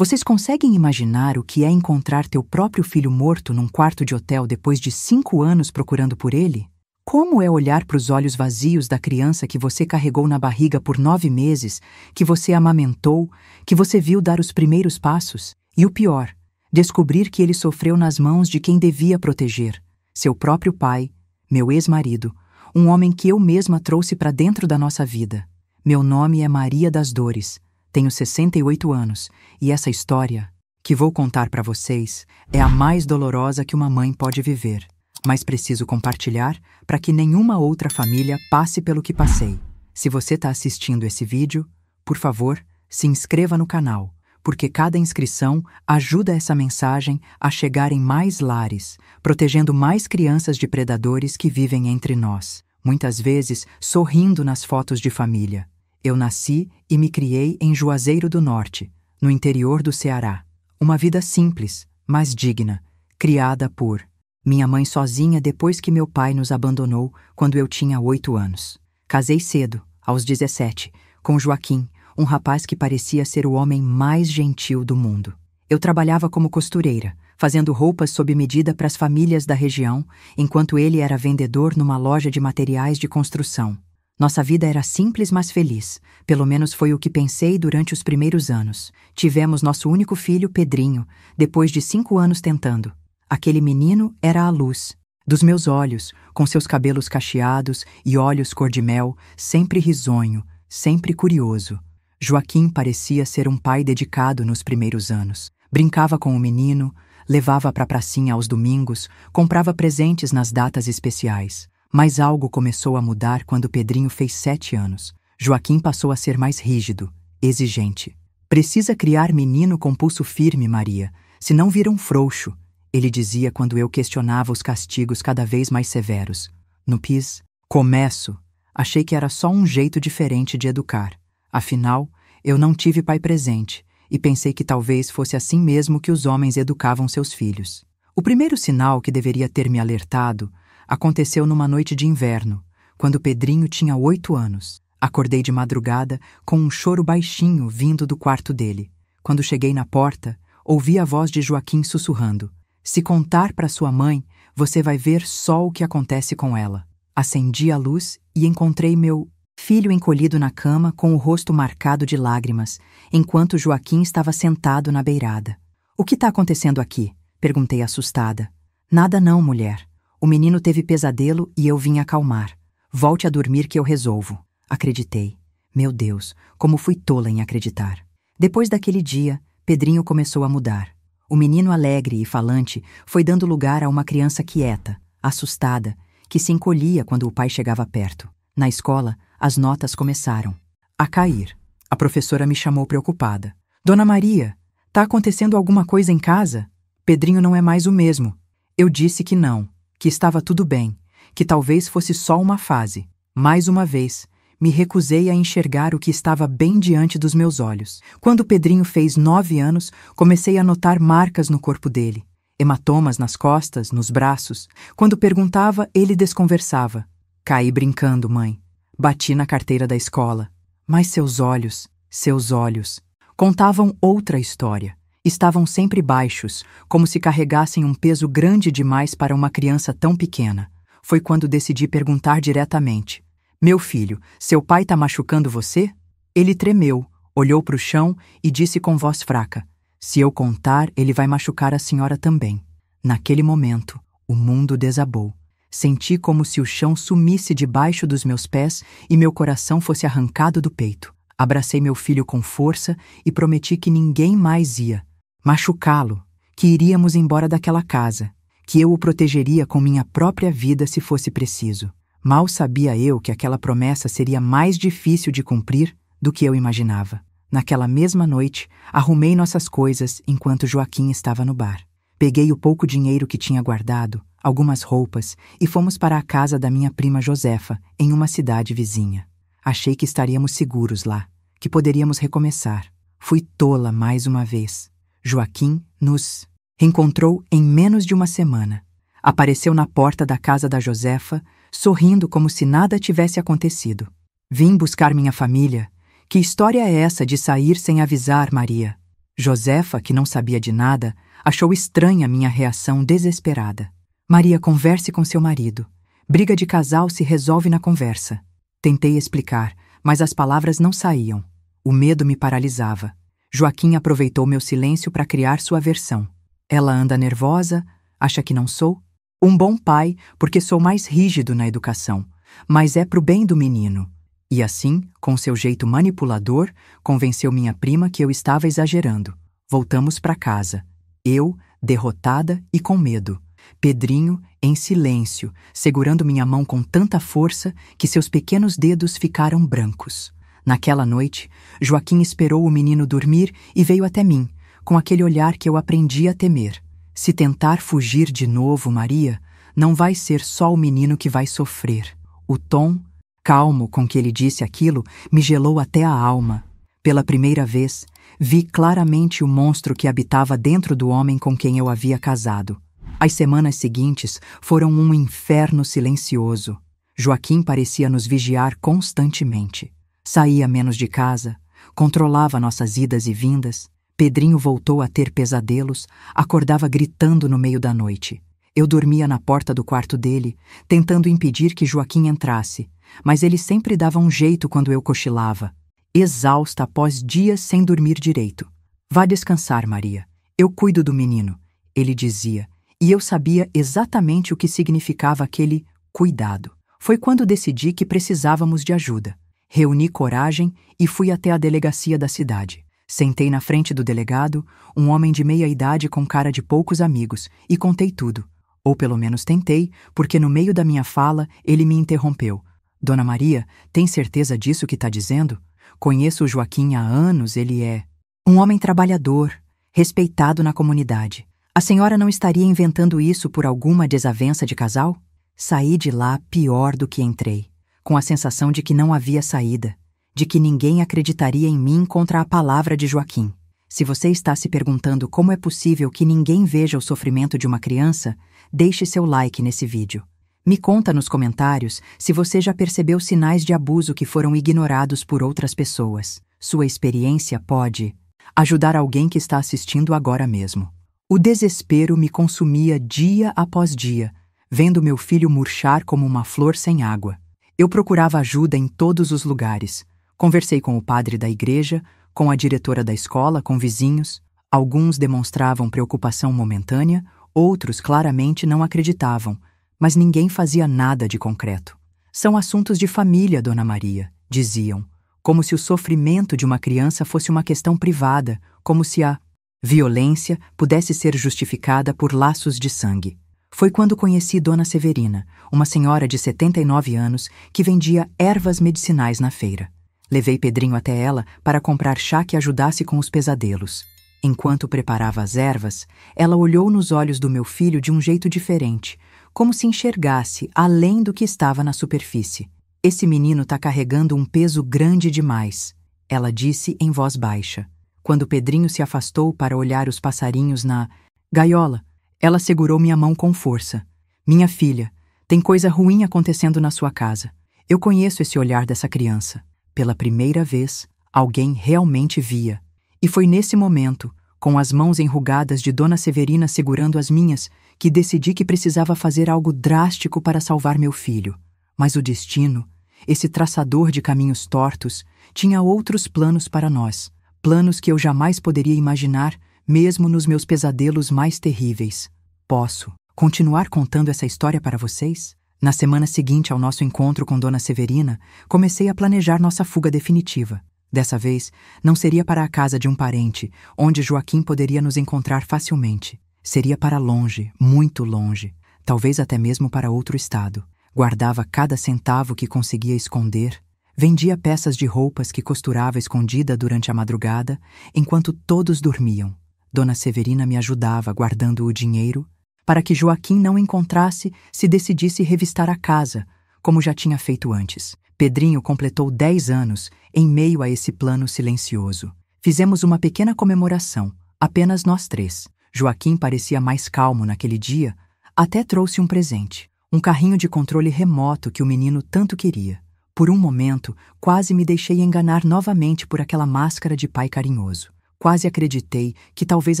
Vocês conseguem imaginar o que é encontrar teu próprio filho morto num quarto de hotel depois de 5 anos procurando por ele? Como é olhar para os olhos vazios da criança que você carregou na barriga por 9 meses, que você amamentou, que você viu dar os primeiros passos? E o pior, descobrir que ele sofreu nas mãos de quem devia proteger, seu próprio pai, meu ex-marido, um homem que eu mesma trouxe para dentro da nossa vida. Meu nome é Maria das Dores, tenho 68 anos, e essa história, que vou contar para vocês, é a mais dolorosa que uma mãe pode viver. Mas preciso compartilhar para que nenhuma outra família passe pelo que passei. Se você está assistindo esse vídeo, por favor, se inscreva no canal, porque cada inscrição ajuda essa mensagem a chegar em mais lares, protegendo mais crianças de predadores que vivem entre nós, muitas vezes sorrindo nas fotos de família. Eu nasci e me criei em Juazeiro do Norte, no interior do Ceará. Uma vida simples, mas digna, criada por minha mãe sozinha depois que meu pai nos abandonou quando eu tinha 8 anos. Casei cedo, aos 17, com Joaquim, um rapaz que parecia ser o homem mais gentil do mundo. Eu trabalhava como costureira, fazendo roupas sob medida para as famílias da região, enquanto ele era vendedor numa loja de materiais de construção. Nossa vida era simples, mas feliz. Pelo menos foi o que pensei durante os primeiros anos. Tivemos nosso único filho, Pedrinho, depois de 5 anos tentando. Aquele menino era a luz dos meus olhos, com seus cabelos cacheados e olhos cor-de-mel, sempre risonho, sempre curioso. Joaquim parecia ser um pai dedicado nos primeiros anos. Brincava com o menino, levava para a pracinha aos domingos, comprava presentes nas datas especiais. Mas algo começou a mudar quando Pedrinho fez 7 anos. Joaquim passou a ser mais rígido, exigente. Precisa criar menino com pulso firme, Maria, senão vira um frouxo, ele dizia quando eu questionava os castigos cada vez mais severos. No PIS, começo, achei que era só um jeito diferente de educar. Afinal, eu não tive pai presente e pensei que talvez fosse assim mesmo que os homens educavam seus filhos. O primeiro sinal que deveria ter me alertado aconteceu numa noite de inverno, quando Pedrinho tinha 8 anos. Acordei de madrugada com um choro baixinho vindo do quarto dele. Quando cheguei na porta, ouvi a voz de Joaquim sussurrando: "Se contar para sua mãe, você vai ver só o que acontece com ela." Acendi a luz e encontrei meu filho encolhido na cama com o rosto marcado de lágrimas, enquanto Joaquim estava sentado na beirada. "O que está acontecendo aqui?" perguntei assustada. "Nada não, mulher. O menino teve pesadelo e eu vim acalmar. Volte a dormir que eu resolvo." Acreditei. Meu Deus, como fui tola em acreditar. Depois daquele dia, Pedrinho começou a mudar. O menino alegre e falante foi dando lugar a uma criança quieta, assustada, que se encolhia quando o pai chegava perto. Na escola, as notas começaram a cair. A professora me chamou preocupada. "Dona Maria, tá acontecendo alguma coisa em casa? Pedrinho não é mais o mesmo." Eu disse que não, que estava tudo bem, que talvez fosse só uma fase. Mais uma vez, me recusei a enxergar o que estava bem diante dos meus olhos. Quando Pedrinho fez 9 anos, comecei a notar marcas no corpo dele, hematomas nas costas, nos braços. Quando perguntava, ele desconversava. "Caí brincando, mãe. Bati na carteira da escola." Mas seus olhos, contavam outra história. Estavam sempre baixos, como se carregassem um peso grande demais para uma criança tão pequena. Foi quando decidi perguntar diretamente: "Meu filho, seu pai está machucando você?" Ele tremeu, olhou para o chão e disse com voz fraca: "Se eu contar, ele vai machucar a senhora também." Naquele momento, o mundo desabou. Senti como se o chão sumisse debaixo dos meus pés e meu coração fosse arrancado do peito. Abracei meu filho com força e prometi que ninguém mais ia machucá-lo, que iríamos embora daquela casa, que eu o protegeria com minha própria vida se fosse preciso. Mal sabia eu que aquela promessa seria mais difícil de cumprir do que eu imaginava. Naquela mesma noite, arrumei nossas coisas enquanto Joaquim estava no bar. Peguei o pouco dinheiro que tinha guardado, algumas roupas, e fomos para a casa da minha prima Josefa, em uma cidade vizinha. Achei que estaríamos seguros lá, que poderíamos recomeçar. Fui tola mais uma vez. Joaquim nos reencontrou em menos de uma semana. Apareceu na porta da casa da Josefa, sorrindo como se nada tivesse acontecido. "Vim buscar minha família. Que história é essa de sair sem avisar, Maria?" Josefa, que não sabia de nada, achou estranha minha reação desesperada. Maria, converse com seu marido. Briga de casal se resolve na conversa. Tentei explicar, mas as palavras não saíam. O medo me paralisava. Joaquim aproveitou meu silêncio para criar sua versão. Ela anda nervosa? Acha que não sou? Um bom pai, porque sou mais rígido na educação, mas é pro bem do menino. E assim, com seu jeito manipulador, convenceu minha prima que eu estava exagerando. Voltamos para casa. Eu, derrotada e com medo. Pedrinho, em silêncio, segurando minha mão com tanta força que seus pequenos dedos ficaram brancos. Naquela noite, Joaquim esperou o menino dormir e veio até mim, com aquele olhar que eu aprendi a temer. Se tentar fugir de novo, Maria, não vai ser só o menino que vai sofrer. O tom calmo com que ele disse aquilo me gelou até a alma. Pela primeira vez, vi claramente o monstro que habitava dentro do homem com quem eu havia casado. As semanas seguintes foram um inferno silencioso. Joaquim parecia nos vigiar constantemente. Saía menos de casa, controlava nossas idas e vindas. Pedrinho voltou a ter pesadelos, acordava gritando no meio da noite. Eu dormia na porta do quarto dele, tentando impedir que Joaquim entrasse, mas ele sempre dava um jeito quando eu cochilava, exausta após dias sem dormir direito. Vá descansar, Maria. Eu cuido do menino, ele dizia, e eu sabia exatamente o que significava aquele cuidado. Foi quando decidi que precisávamos de ajuda. Reuni coragem e fui até a delegacia da cidade. Sentei na frente do delegado, um homem de meia idade com cara de poucos amigos, e contei tudo. Ou pelo menos tentei, porque no meio da minha fala ele me interrompeu. Dona Maria, tem certeza disso que está dizendo? Conheço o Joaquim há anos, ele é um homem trabalhador, respeitado na comunidade. A senhora não estaria inventando isso por alguma desavença de casal? Saí de lá pior do que entrei, com a sensação de que não havia saída, de que ninguém acreditaria em mim contra a palavra de Joaquim. Se você está se perguntando como é possível que ninguém veja o sofrimento de uma criança, deixe seu like nesse vídeo. Me conta nos comentários se você já percebeu sinais de abuso que foram ignorados por outras pessoas. Sua experiência pode ajudar alguém que está assistindo agora mesmo. O desespero me consumia dia após dia, vendo meu filho murchar como uma flor sem água. Eu procurava ajuda em todos os lugares. Conversei com o padre da igreja, com a diretora da escola, com vizinhos. Alguns demonstravam preocupação momentânea, outros claramente não acreditavam, mas ninguém fazia nada de concreto. São assuntos de família, Dona Maria, diziam, como se o sofrimento de uma criança fosse uma questão privada, como se a violência pudesse ser justificada por laços de sangue. Foi quando conheci Dona Severina, uma senhora de 79 anos que vendia ervas medicinais na feira. Levei Pedrinho até ela para comprar chá que ajudasse com os pesadelos. Enquanto preparava as ervas, ela olhou nos olhos do meu filho de um jeito diferente, como se enxergasse além do que estava na superfície. Esse menino está carregando um peso grande demais, ela disse em voz baixa. Quando Pedrinho se afastou para olhar os passarinhos na gaiola, ela segurou minha mão com força. Minha filha, tem coisa ruim acontecendo na sua casa. Eu conheço esse olhar dessa criança. Pela primeira vez, alguém realmente via. E foi nesse momento, com as mãos enrugadas de Dona Severina segurando as minhas, que decidi que precisava fazer algo drástico para salvar meu filho. Mas o destino, esse traçador de caminhos tortos, tinha outros planos para nós, planos que eu jamais poderia imaginar, mesmo nos meus pesadelos mais terríveis. Posso continuar contando essa história para vocês? Na semana seguinte ao nosso encontro com Dona Severina, comecei a planejar nossa fuga definitiva. Dessa vez, não seria para a casa de um parente, onde Joaquim poderia nos encontrar facilmente. Seria para longe, muito longe, talvez até mesmo para outro estado. Guardava cada centavo que conseguia esconder, vendia peças de roupas que costurava escondida durante a madrugada, enquanto todos dormiam. Dona Severina me ajudava guardando o dinheiro, para que Joaquim não encontrasse se decidisse revistar a casa, como já tinha feito antes. Pedrinho completou 10 anos em meio a esse plano silencioso. Fizemos uma pequena comemoração, apenas nós três. Joaquim parecia mais calmo naquele dia, até trouxe um presente, um carrinho de controle remoto que o menino tanto queria. Por um momento, quase me deixei enganar novamente por aquela máscara de pai carinhoso. Quase acreditei que talvez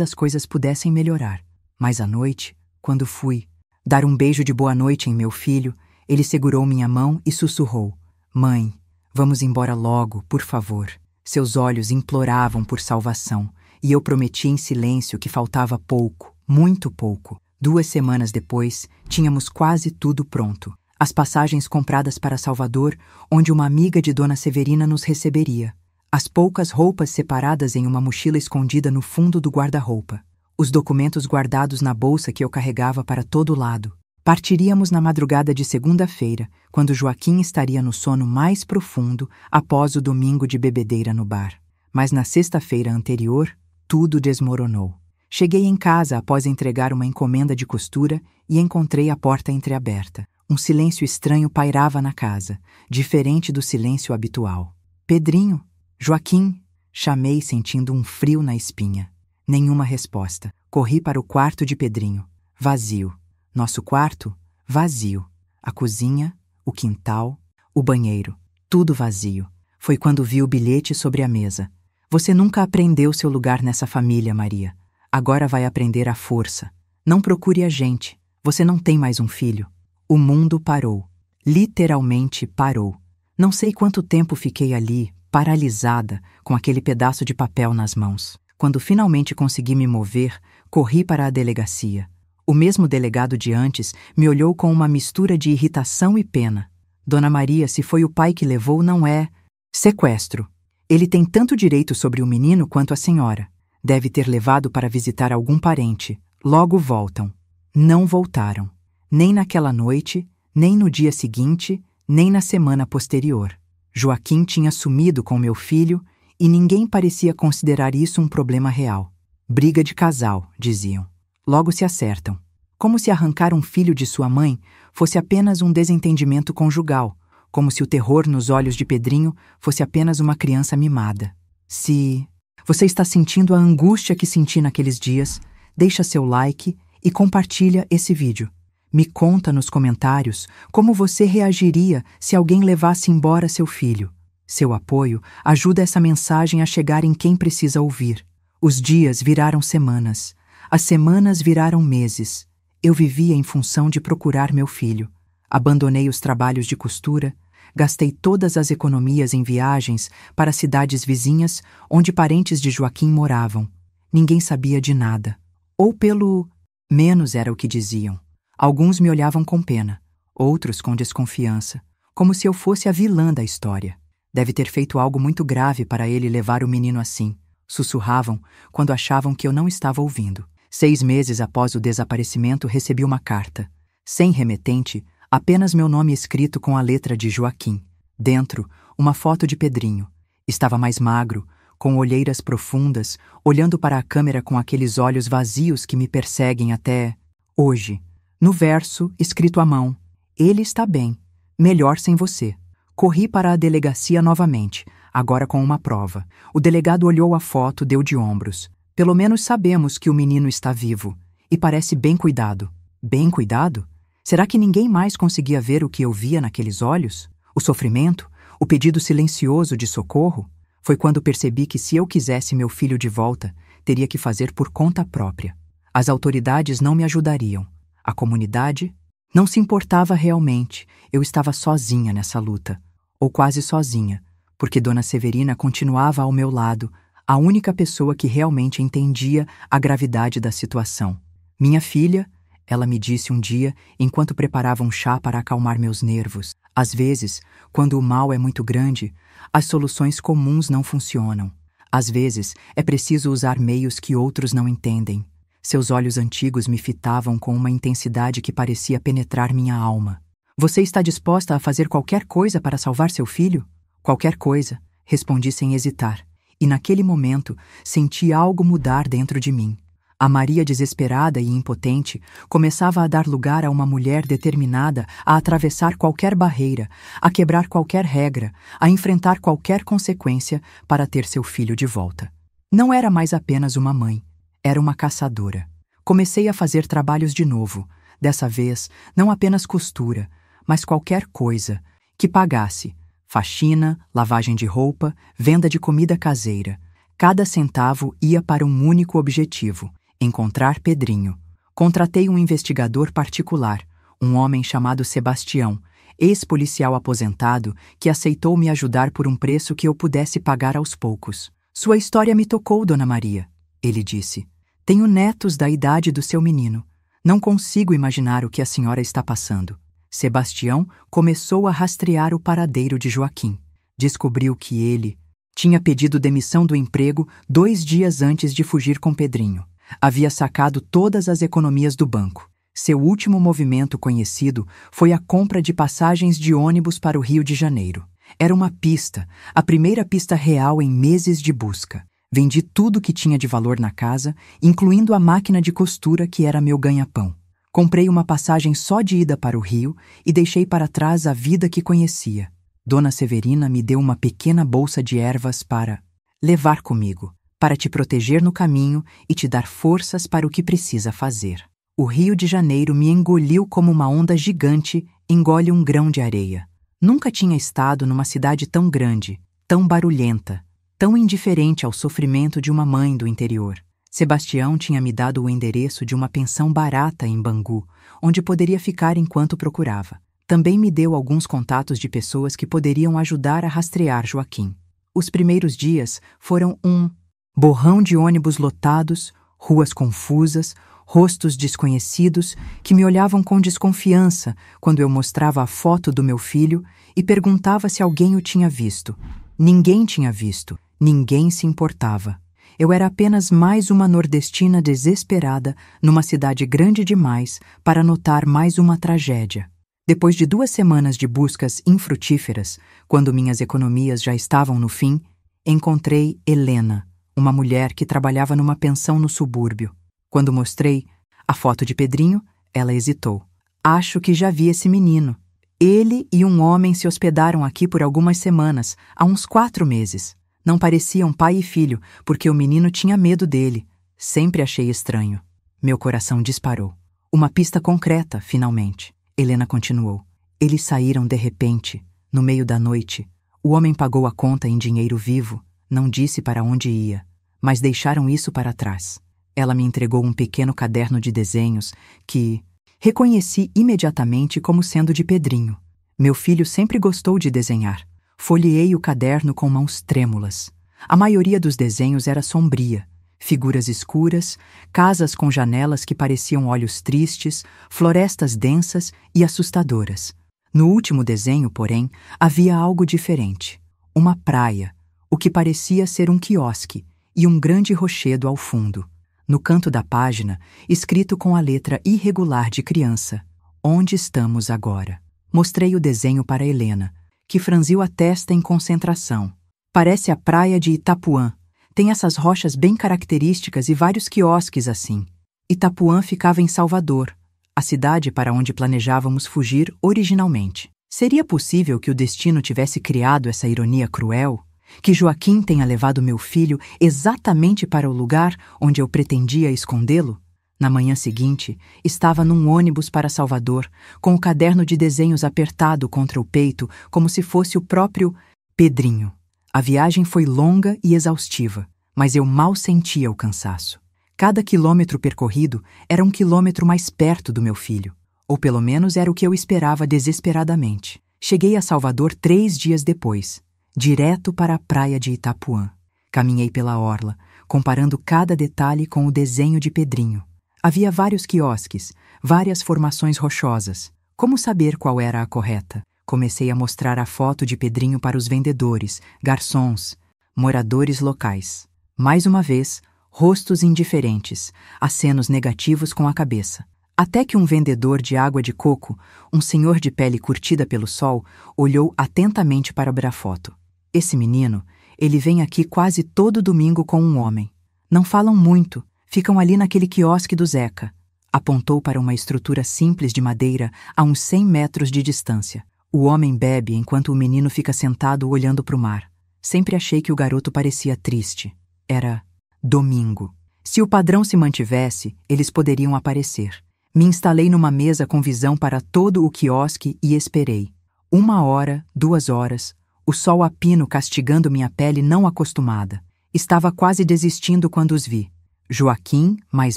as coisas pudessem melhorar. Mas à noite, quando fui dar um beijo de boa noite em meu filho, ele segurou minha mão e sussurrou: "Mãe, vamos embora logo, por favor." Seus olhos imploravam por salvação, e eu prometi em silêncio que faltava pouco, muito pouco. 2 semanas depois, tínhamos quase tudo pronto. As passagens compradas para Salvador, onde uma amiga de Dona Severina nos receberia. As poucas roupas separadas em uma mochila escondida no fundo do guarda-roupa. Os documentos guardados na bolsa que eu carregava para todo lado. Partiríamos na madrugada de segunda-feira, quando Joaquim estaria no sono mais profundo após o domingo de bebedeira no bar. Mas na sexta-feira anterior, tudo desmoronou. Cheguei em casa após entregar uma encomenda de costura e encontrei a porta entreaberta. Um silêncio estranho pairava na casa, diferente do silêncio habitual. "Pedrinho, Joaquim", chamei sentindo um frio na espinha. Nenhuma resposta. Corri para o quarto de Pedrinho. Vazio. Nosso quarto, vazio. A cozinha, o quintal, o banheiro, tudo vazio. Foi quando vi o bilhete sobre a mesa. "Você nunca aprendeu seu lugar nessa família, Maria. Agora vai aprender à força. Não procure a gente. Você não tem mais um filho." O mundo parou. Literalmente parou. Não sei quanto tempo fiquei ali, paralisada, com aquele pedaço de papel nas mãos. Quando finalmente consegui me mover, corri para a delegacia. O mesmo delegado de antes me olhou com uma mistura de irritação e pena. "Dona Maria, se foi o pai que levou, não é sequestro. Ele tem tanto direito sobre o menino quanto a senhora. Deve ter levado para visitar algum parente. Logo voltam." Não voltaram. Nem naquela noite, nem no dia seguinte, nem na semana posterior. Joaquim tinha sumido com meu filho e ninguém parecia considerar isso um problema real. "Briga de casal", diziam. "Logo se acertam." Como se arrancar um filho de sua mãe fosse apenas um desentendimento conjugal, como se o terror nos olhos de Pedrinho fosse apenas uma criança mimada. Se você está sentindo a angústia que senti naqueles dias, deixa seu like e compartilha esse vídeo. Me conta nos comentários como você reagiria se alguém levasse embora seu filho. Seu apoio ajuda essa mensagem a chegar em quem precisa ouvir. Os dias viraram semanas. As semanas viraram meses. Eu vivia em função de procurar meu filho. Abandonei os trabalhos de costura, gastei todas as economias em viagens para cidades vizinhas onde parentes de Joaquim moravam. Ninguém sabia de nada. Ou pelo menos era o que diziam. Alguns me olhavam com pena, outros com desconfiança, como se eu fosse a vilã da história. "Deve ter feito algo muito grave para ele levar o menino assim", sussurravam quando achavam que eu não estava ouvindo. 6 meses após o desaparecimento, recebi uma carta. Sem remetente, apenas meu nome escrito com a letra de Joaquim. Dentro, uma foto de Pedrinho. Estava mais magro, com olheiras profundas, olhando para a câmera com aqueles olhos vazios que me perseguem até hoje. No verso, escrito à mão: "Ele está bem. Melhor sem você." Corri para a delegacia novamente, agora com uma prova. O delegado olhou a foto, deu de ombros. "Pelo menos sabemos que o menino está vivo. E parece bem cuidado." Bem cuidado? Será que ninguém mais conseguia ver o que eu via naqueles olhos? O sofrimento? O pedido silencioso de socorro? Foi quando percebi que se eu quisesse meu filho de volta, teria que fazer por conta própria. As autoridades não me ajudariam. A comunidade não se importava realmente. Eu estava sozinha nessa luta. Ou quase sozinha, porque Dona Severina continuava ao meu lado, a única pessoa que realmente entendia a gravidade da situação. "Minha filha", ela me disse um dia, enquanto preparava um chá para acalmar meus nervos. "Às vezes, quando o mal é muito grande, as soluções comuns não funcionam. Às vezes, é preciso usar meios que outros não entendem." Seus olhos antigos me fitavam com uma intensidade que parecia penetrar minha alma. "Você está disposta a fazer qualquer coisa para salvar seu filho?" "Qualquer coisa", respondi sem hesitar. E naquele momento, senti algo mudar dentro de mim. A Maria, desesperada e impotente, começava a dar lugar a uma mulher determinada a atravessar qualquer barreira, a quebrar qualquer regra, a enfrentar qualquer consequência para ter seu filho de volta. Não era mais apenas uma mãe. Era uma caçadora. Comecei a fazer trabalhos de novo. Dessa vez, não apenas costura, mas qualquer coisa que pagasse. Faxina, lavagem de roupa, venda de comida caseira. Cada centavo ia para um único objetivo: encontrar Pedrinho. Contratei um investigador particular, um homem chamado Sebastião, ex-policial aposentado, que aceitou me ajudar por um preço que eu pudesse pagar aos poucos. Sua história me tocou, Dona Maria, ele disse. Tenho netos da idade do seu menino. Não consigo imaginar o que a senhora está passando. Sebastião começou a rastrear o paradeiro de Joaquim. Descobriu que ele tinha pedido demissão do emprego 2 dias antes de fugir com Pedrinho. Havia sacado todas as economias do banco. Seu último movimento conhecido foi a compra de passagens de ônibus para o Rio de Janeiro. Era uma pista, a primeira pista real em meses de busca. Vendi tudo que tinha de valor na casa, incluindo a máquina de costura que era meu ganha-pão. Comprei uma passagem só de ida para o Rio e deixei para trás a vida que conhecia. Dona Severina me deu uma pequena bolsa de ervas para levar comigo, para te proteger no caminho e te dar forças para o que precisa fazer. O Rio de Janeiro me engoliu como uma onda gigante engole um grão de areia. Nunca tinha estado numa cidade tão grande, tão barulhenta, tão indiferente ao sofrimento de uma mãe do interior. Sebastião tinha me dado o endereço de uma pensão barata em Bangu, onde poderia ficar enquanto procurava. Também me deu alguns contatos de pessoas que poderiam ajudar a rastrear Joaquim. Os primeiros dias foram um borrão de ônibus lotados, ruas confusas, rostos desconhecidos que me olhavam com desconfiança quando eu mostrava a foto do meu filho e perguntava se alguém o tinha visto. Ninguém tinha visto, ninguém se importava. Eu era apenas mais uma nordestina desesperada numa cidade grande demais para notar mais uma tragédia. Depois de 2 semanas de buscas infrutíferas, quando minhas economias já estavam no fim, encontrei Helena, uma mulher que trabalhava numa pensão no subúrbio. Quando mostrei a foto de Pedrinho, ela hesitou. Acho que já vi esse menino. Ele e um homem se hospedaram aqui por algumas semanas, há uns 4 meses. Não pareciam pai e filho, porque o menino tinha medo dele. Sempre achei estranho. Meu coração disparou. Uma pista concreta, finalmente. Helena continuou. Eles saíram de repente, no meio da noite. O homem pagou a conta em dinheiro vivo, não disse para onde ia, mas deixaram isso para trás. Ela me entregou um pequeno caderno de desenhos que reconheci imediatamente como sendo de Pedrinho. Meu filho sempre gostou de desenhar. Folheei o caderno com mãos trêmulas. A maioria dos desenhos era sombria. Figuras escuras, casas com janelas que pareciam olhos tristes, florestas densas e assustadoras. No último desenho, porém, havia algo diferente. Uma praia, o que parecia ser um quiosque, e um grande rochedo ao fundo. No canto da página, escrito com a letra irregular de criança, "Onde estamos agora?" Mostrei o desenho para Helena, que franziu a testa em concentração. Parece a praia de Itapuã. Tem essas rochas bem características e vários quiosques assim. Itapuã ficava em Salvador, a cidade para onde planejávamos fugir originalmente. Seria possível que o destino tivesse criado essa ironia cruel? Que Joaquim tenha levado meu filho exatamente para o lugar onde eu pretendia escondê-lo? Na manhã seguinte, estava num ônibus para Salvador, com o caderno de desenhos apertado contra o peito, como se fosse o próprio Pedrinho. A viagem foi longa e exaustiva, mas eu mal sentia o cansaço. Cada quilômetro percorrido era um quilômetro mais perto do meu filho, ou pelo menos era o que eu esperava desesperadamente. Cheguei a Salvador 3 dias depois, direto para a praia de Itapuã. Caminhei pela orla, comparando cada detalhe com o desenho de Pedrinho. Havia vários quiosques, várias formações rochosas. Como saber qual era a correta? Comecei a mostrar a foto de Pedrinho para os vendedores, garçons, moradores locais. Mais uma vez, rostos indiferentes, acenos negativos com a cabeça. Até que um vendedor de água de coco, um senhor de pele curtida pelo sol, olhou atentamente para a foto. Esse menino, ele vem aqui quase todo domingo com um homem. Não falam muito, ficam ali naquele quiosque do Zeca. Apontou para uma estrutura simples de madeira a uns 100 metros de distância. O homem bebe enquanto o menino fica sentado olhando para o mar. Sempre achei que o garoto parecia triste. Era domingo. Se o padrão se mantivesse, eles poderiam aparecer. Me instalei numa mesa com visão para todo o quiosque e esperei. 1 hora, 2 horas, o sol a pino castigando minha pele não acostumada. Estava quase desistindo quando os vi. Joaquim, mais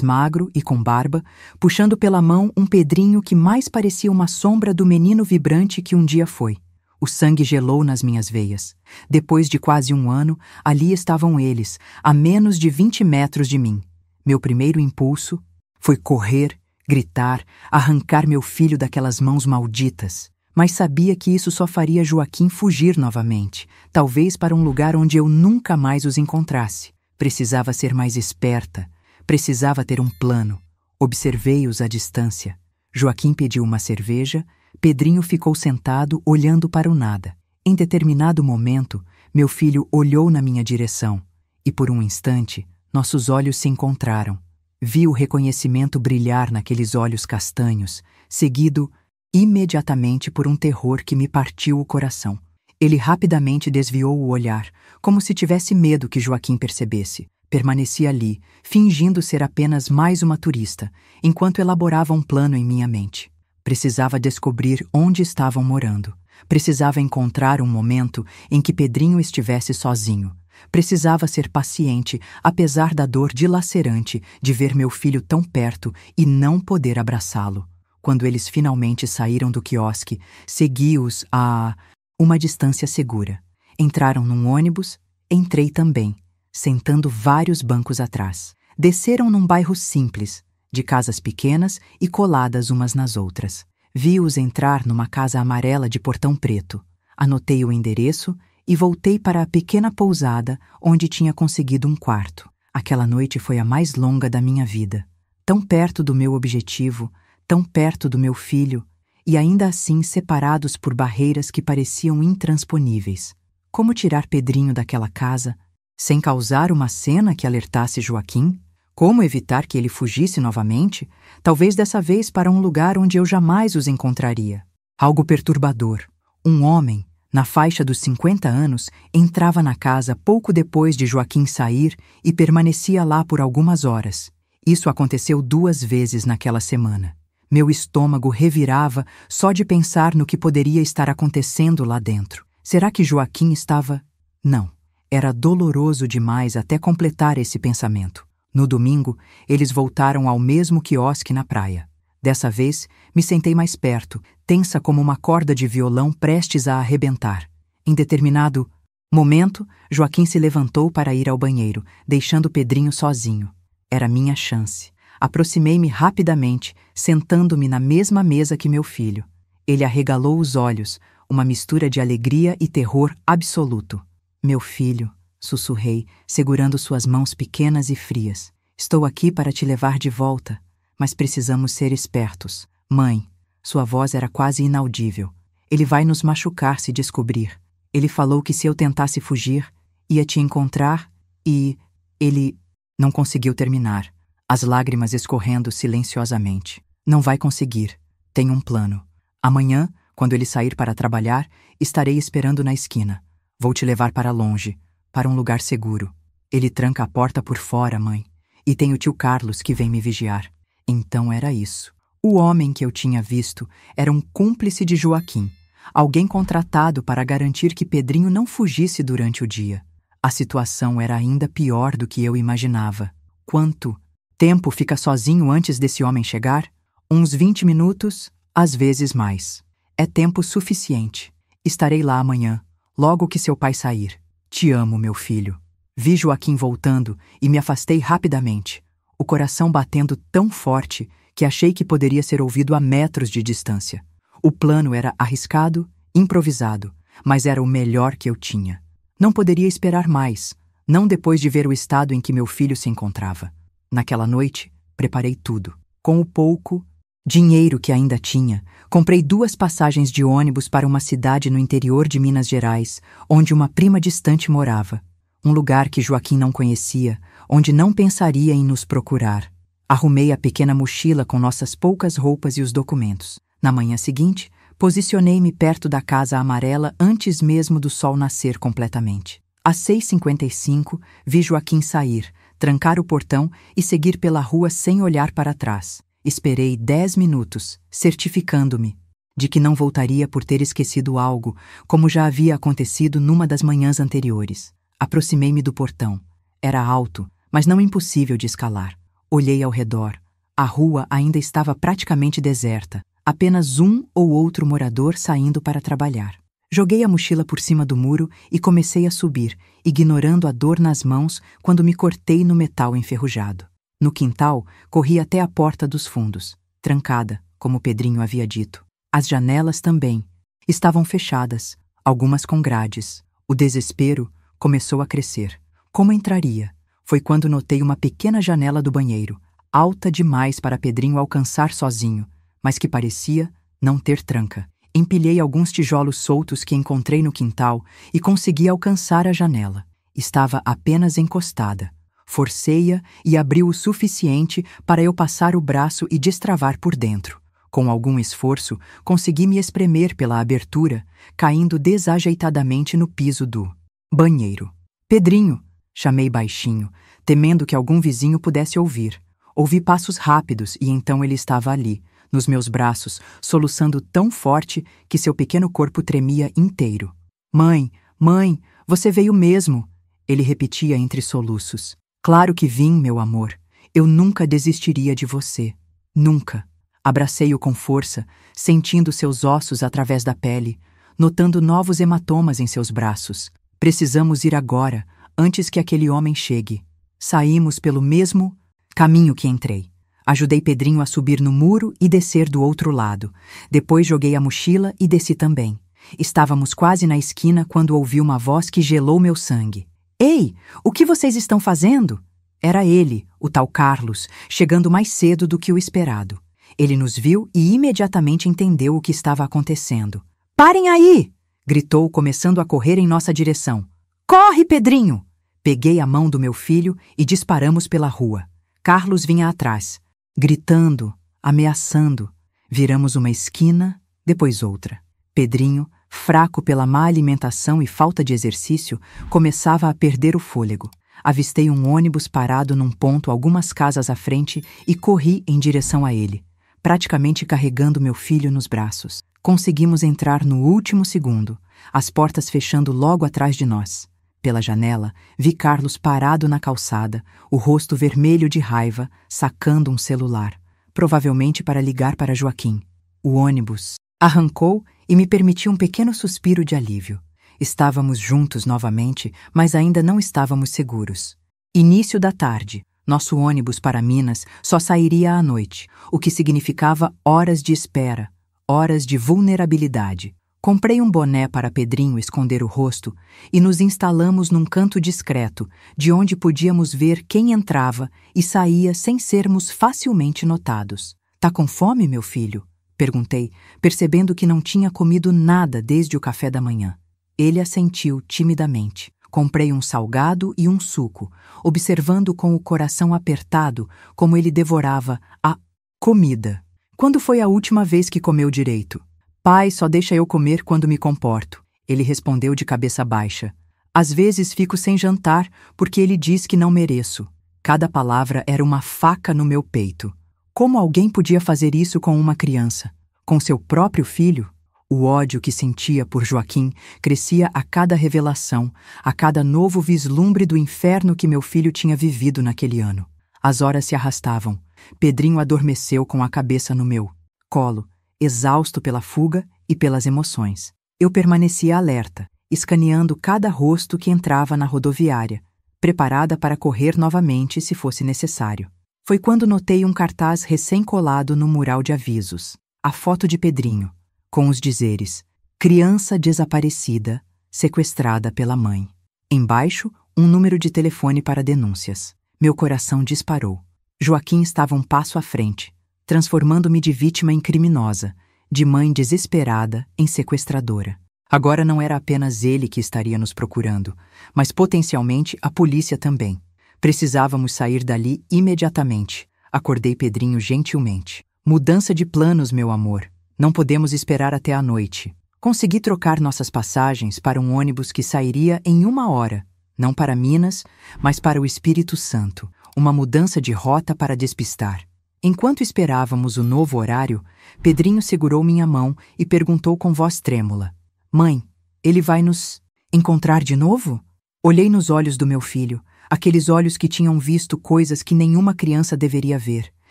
magro e com barba, puxando pela mão um Pedrinho que mais parecia uma sombra do menino vibrante que um dia foi. O sangue gelou nas minhas veias. Depois de quase um ano, ali estavam eles, a menos de 20 metros de mim. Meu primeiro impulso foi correr, gritar, arrancar meu filho daquelas mãos malditas. Mas sabia que isso só faria Joaquim fugir novamente, talvez para um lugar onde eu nunca mais os encontrasse. Precisava ser mais esperta, precisava ter um plano. Observei-os à distância. Joaquim pediu uma cerveja, Pedrinho ficou sentado olhando para o nada. Em determinado momento, meu filho olhou na minha direção e, por um instante, nossos olhos se encontraram. Vi o reconhecimento brilhar naqueles olhos castanhos, seguido imediatamente por um terror que me partiu o coração. Ele rapidamente desviou o olhar, como se tivesse medo que Joaquim percebesse. Permaneci ali, fingindo ser apenas mais uma turista, enquanto elaborava um plano em minha mente. Precisava descobrir onde estavam morando. Precisava encontrar um momento em que Pedrinho estivesse sozinho. Precisava ser paciente, apesar da dor dilacerante de ver meu filho tão perto e não poder abraçá-lo. Quando eles finalmente saíram do quiosque, segui-os a uma distância segura. Entraram num ônibus, entrei também, sentando vários bancos atrás. Desceram num bairro simples, de casas pequenas e coladas umas nas outras. Vi-os entrar numa casa amarela de portão preto. Anotei o endereço e voltei para a pequena pousada onde tinha conseguido um quarto. Aquela noite foi a mais longa da minha vida. Tão perto do meu objetivo, tão perto do meu filho, e ainda assim separados por barreiras que pareciam intransponíveis. Como tirar Pedrinho daquela casa sem causar uma cena que alertasse Joaquim? Como evitar que ele fugisse novamente, talvez dessa vez para um lugar onde eu jamais os encontraria? Algo perturbador. Um homem, na faixa dos 50 anos, entrava na casa pouco depois de Joaquim sair e permanecia lá por algumas horas. Isso aconteceu 2 vezes naquela semana. Meu estômago revirava só de pensar no que poderia estar acontecendo lá dentro. Será que Joaquim estava... Não. Era doloroso demais até completar esse pensamento. No domingo, eles voltaram ao mesmo quiosque na praia. Dessa vez, me sentei mais perto, tensa como uma corda de violão prestes a arrebentar. Em determinado momento, Joaquim se levantou para ir ao banheiro, deixando Pedrinho sozinho. Era minha chance. Aproximei-me rapidamente, sentando-me na mesma mesa que meu filho. Ele arregalou os olhos, uma mistura de alegria e terror absoluto. Meu filho, sussurrei, segurando suas mãos pequenas e frias. Estou aqui para te levar de volta, mas precisamos ser espertos. Mãe, sua voz era quase inaudível. Ele vai nos machucar se descobrir. Ele falou que se eu tentasse fugir, ia te encontrar e... Ele não conseguiu terminar, as lágrimas escorrendo silenciosamente. Não vai conseguir. Tenho um plano. Amanhã, quando ele sair para trabalhar, estarei esperando na esquina. Vou te levar para longe, para um lugar seguro. Ele tranca a porta por fora, mãe. E tem o tio Carlos que vem me vigiar. Então era isso. O homem que eu tinha visto era um cúmplice de Joaquim, alguém contratado para garantir que Pedrinho não fugisse durante o dia. A situação era ainda pior do que eu imaginava. Quanto tempo fica sozinho antes desse homem chegar? Uns 20 minutos, às vezes mais. É tempo suficiente. Estarei lá amanhã, logo que seu pai sair. Te amo, meu filho. Vi Joaquim voltando e me afastei rapidamente, o coração batendo tão forte que achei que poderia ser ouvido a metros de distância. O plano era arriscado, improvisado, mas era o melhor que eu tinha. Não poderia esperar mais, não depois de ver o estado em que meu filho se encontrava. Naquela noite, preparei tudo. Com o pouco dinheiro que ainda tinha, comprei 2 passagens de ônibus para uma cidade no interior de Minas Gerais, onde uma prima distante morava. Um lugar que Joaquim não conhecia, onde não pensaria em nos procurar. Arrumei a pequena mochila com nossas poucas roupas e os documentos. Na manhã seguinte, posicionei-me perto da casa amarela antes mesmo do sol nascer completamente. Às 6h55, vi Joaquim sair, trancar o portão e seguir pela rua sem olhar para trás. Esperei 10 minutos, certificando-me de que não voltaria por ter esquecido algo, como já havia acontecido numa das manhãs anteriores. Aproximei-me do portão. Era alto, mas não impossível de escalar. Olhei ao redor. A rua ainda estava praticamente deserta, apenas um ou outro morador saindo para trabalhar. Joguei a mochila por cima do muro e comecei a subir, ignorando a dor nas mãos quando me cortei no metal enferrujado. No quintal, corri até a porta dos fundos, trancada, como Pedrinho havia dito. As janelas também. Estavam fechadas, algumas com grades. O desespero começou a crescer. Como entraria? Foi quando notei uma pequena janela do banheiro, alta demais para Pedrinho alcançar sozinho, mas que parecia não ter tranca. Empilhei alguns tijolos soltos que encontrei no quintal e consegui alcançar a janela. Estava apenas encostada. Forcei-a e abri o suficiente para eu passar o braço e destravar por dentro. Com algum esforço, consegui me espremer pela abertura, caindo desajeitadamente no piso do banheiro. Pedrinho! Chamei baixinho, temendo que algum vizinho pudesse ouvir. Ouvi passos rápidos e então ele estava ali, nos meus braços, soluçando tão forte que seu pequeno corpo tremia inteiro. Mãe, mãe, você veio mesmo! Ele repetia entre soluços. Claro que vim, meu amor. Eu nunca desistiria de você. Nunca. Abracei-o com força, sentindo seus ossos através da pele, notando novos hematomas em seus braços. Precisamos ir agora, antes que aquele homem chegue. Saímos pelo mesmo caminho que entrei. Ajudei Pedrinho a subir no muro e descer do outro lado. Depois joguei a mochila e desci também. Estávamos quase na esquina quando ouvi uma voz que gelou meu sangue. Ei, o que vocês estão fazendo? Era ele, o tal Carlos, chegando mais cedo do que o esperado. Ele nos viu e imediatamente entendeu o que estava acontecendo. Parem aí! Gritou, começando a correr em nossa direção. Corre, Pedrinho! Peguei a mão do meu filho e disparamos pela rua. Carlos vinha atrás, gritando, ameaçando. Viramos uma esquina, depois outra. Pedrinho, fraco pela má alimentação e falta de exercício, começava a perder o fôlego. Avistei um ônibus parado num ponto algumas casas à frente e corri em direção a ele, praticamente carregando meu filho nos braços. Conseguimos entrar no último segundo, as portas fechando logo atrás de nós. Pela janela, vi Carlos parado na calçada, o rosto vermelho de raiva, sacando um celular, provavelmente para ligar para Joaquim. O ônibus arrancou e me permitiu um pequeno suspiro de alívio. Estávamos juntos novamente, mas ainda não estávamos seguros. Início da tarde. Nosso ônibus para Minas só sairia à noite, o que significava horas de espera, horas de vulnerabilidade. Comprei um boné para Pedrinho esconder o rosto e nos instalamos num canto discreto, de onde podíamos ver quem entrava e saía sem sermos facilmente notados. Tá com fome, meu filho? Perguntei, percebendo que não tinha comido nada desde o café da manhã. Ele assentiu timidamente. Comprei um salgado e um suco, observando com o coração apertado como ele devorava a comida. Quando foi a última vez que comeu direito? Pai só deixa eu comer quando me comporto. Ele respondeu de cabeça baixa. Às vezes fico sem jantar porque ele diz que não mereço. Cada palavra era uma faca no meu peito. Como alguém podia fazer isso com uma criança? Com seu próprio filho? O ódio que sentia por Joaquim crescia a cada revelação, a cada novo vislumbre do inferno que meu filho tinha vivido naquele ano. As horas se arrastavam. Pedrinho adormeceu com a cabeça no meu colo, exausto pela fuga e pelas emoções. Eu permanecia alerta, escaneando cada rosto que entrava na rodoviária, preparada para correr novamente se fosse necessário. Foi quando notei um cartaz recém-colado no mural de avisos, a foto de Pedrinho, com os dizeres: criança desaparecida, sequestrada pela mãe. Embaixo, um número de telefone para denúncias. Meu coração disparou. Joaquim estava um passo à frente, transformando-me de vítima em criminosa, de mãe desesperada em sequestradora. Agora não era apenas ele que estaria nos procurando, mas potencialmente a polícia também. Precisávamos sair dali imediatamente. Acordei Pedrinho gentilmente. Mudança de planos, meu amor. Não podemos esperar até a noite. Consegui trocar nossas passagens para um ônibus que sairia em 1 hora, não para Minas, mas para o Espírito Santo. Uma mudança de rota para despistar. Enquanto esperávamos o novo horário, Pedrinho segurou minha mão e perguntou com voz trêmula: Mãe, ele vai nos encontrar de novo? Olhei nos olhos do meu filho, aqueles olhos que tinham visto coisas que nenhuma criança deveria ver,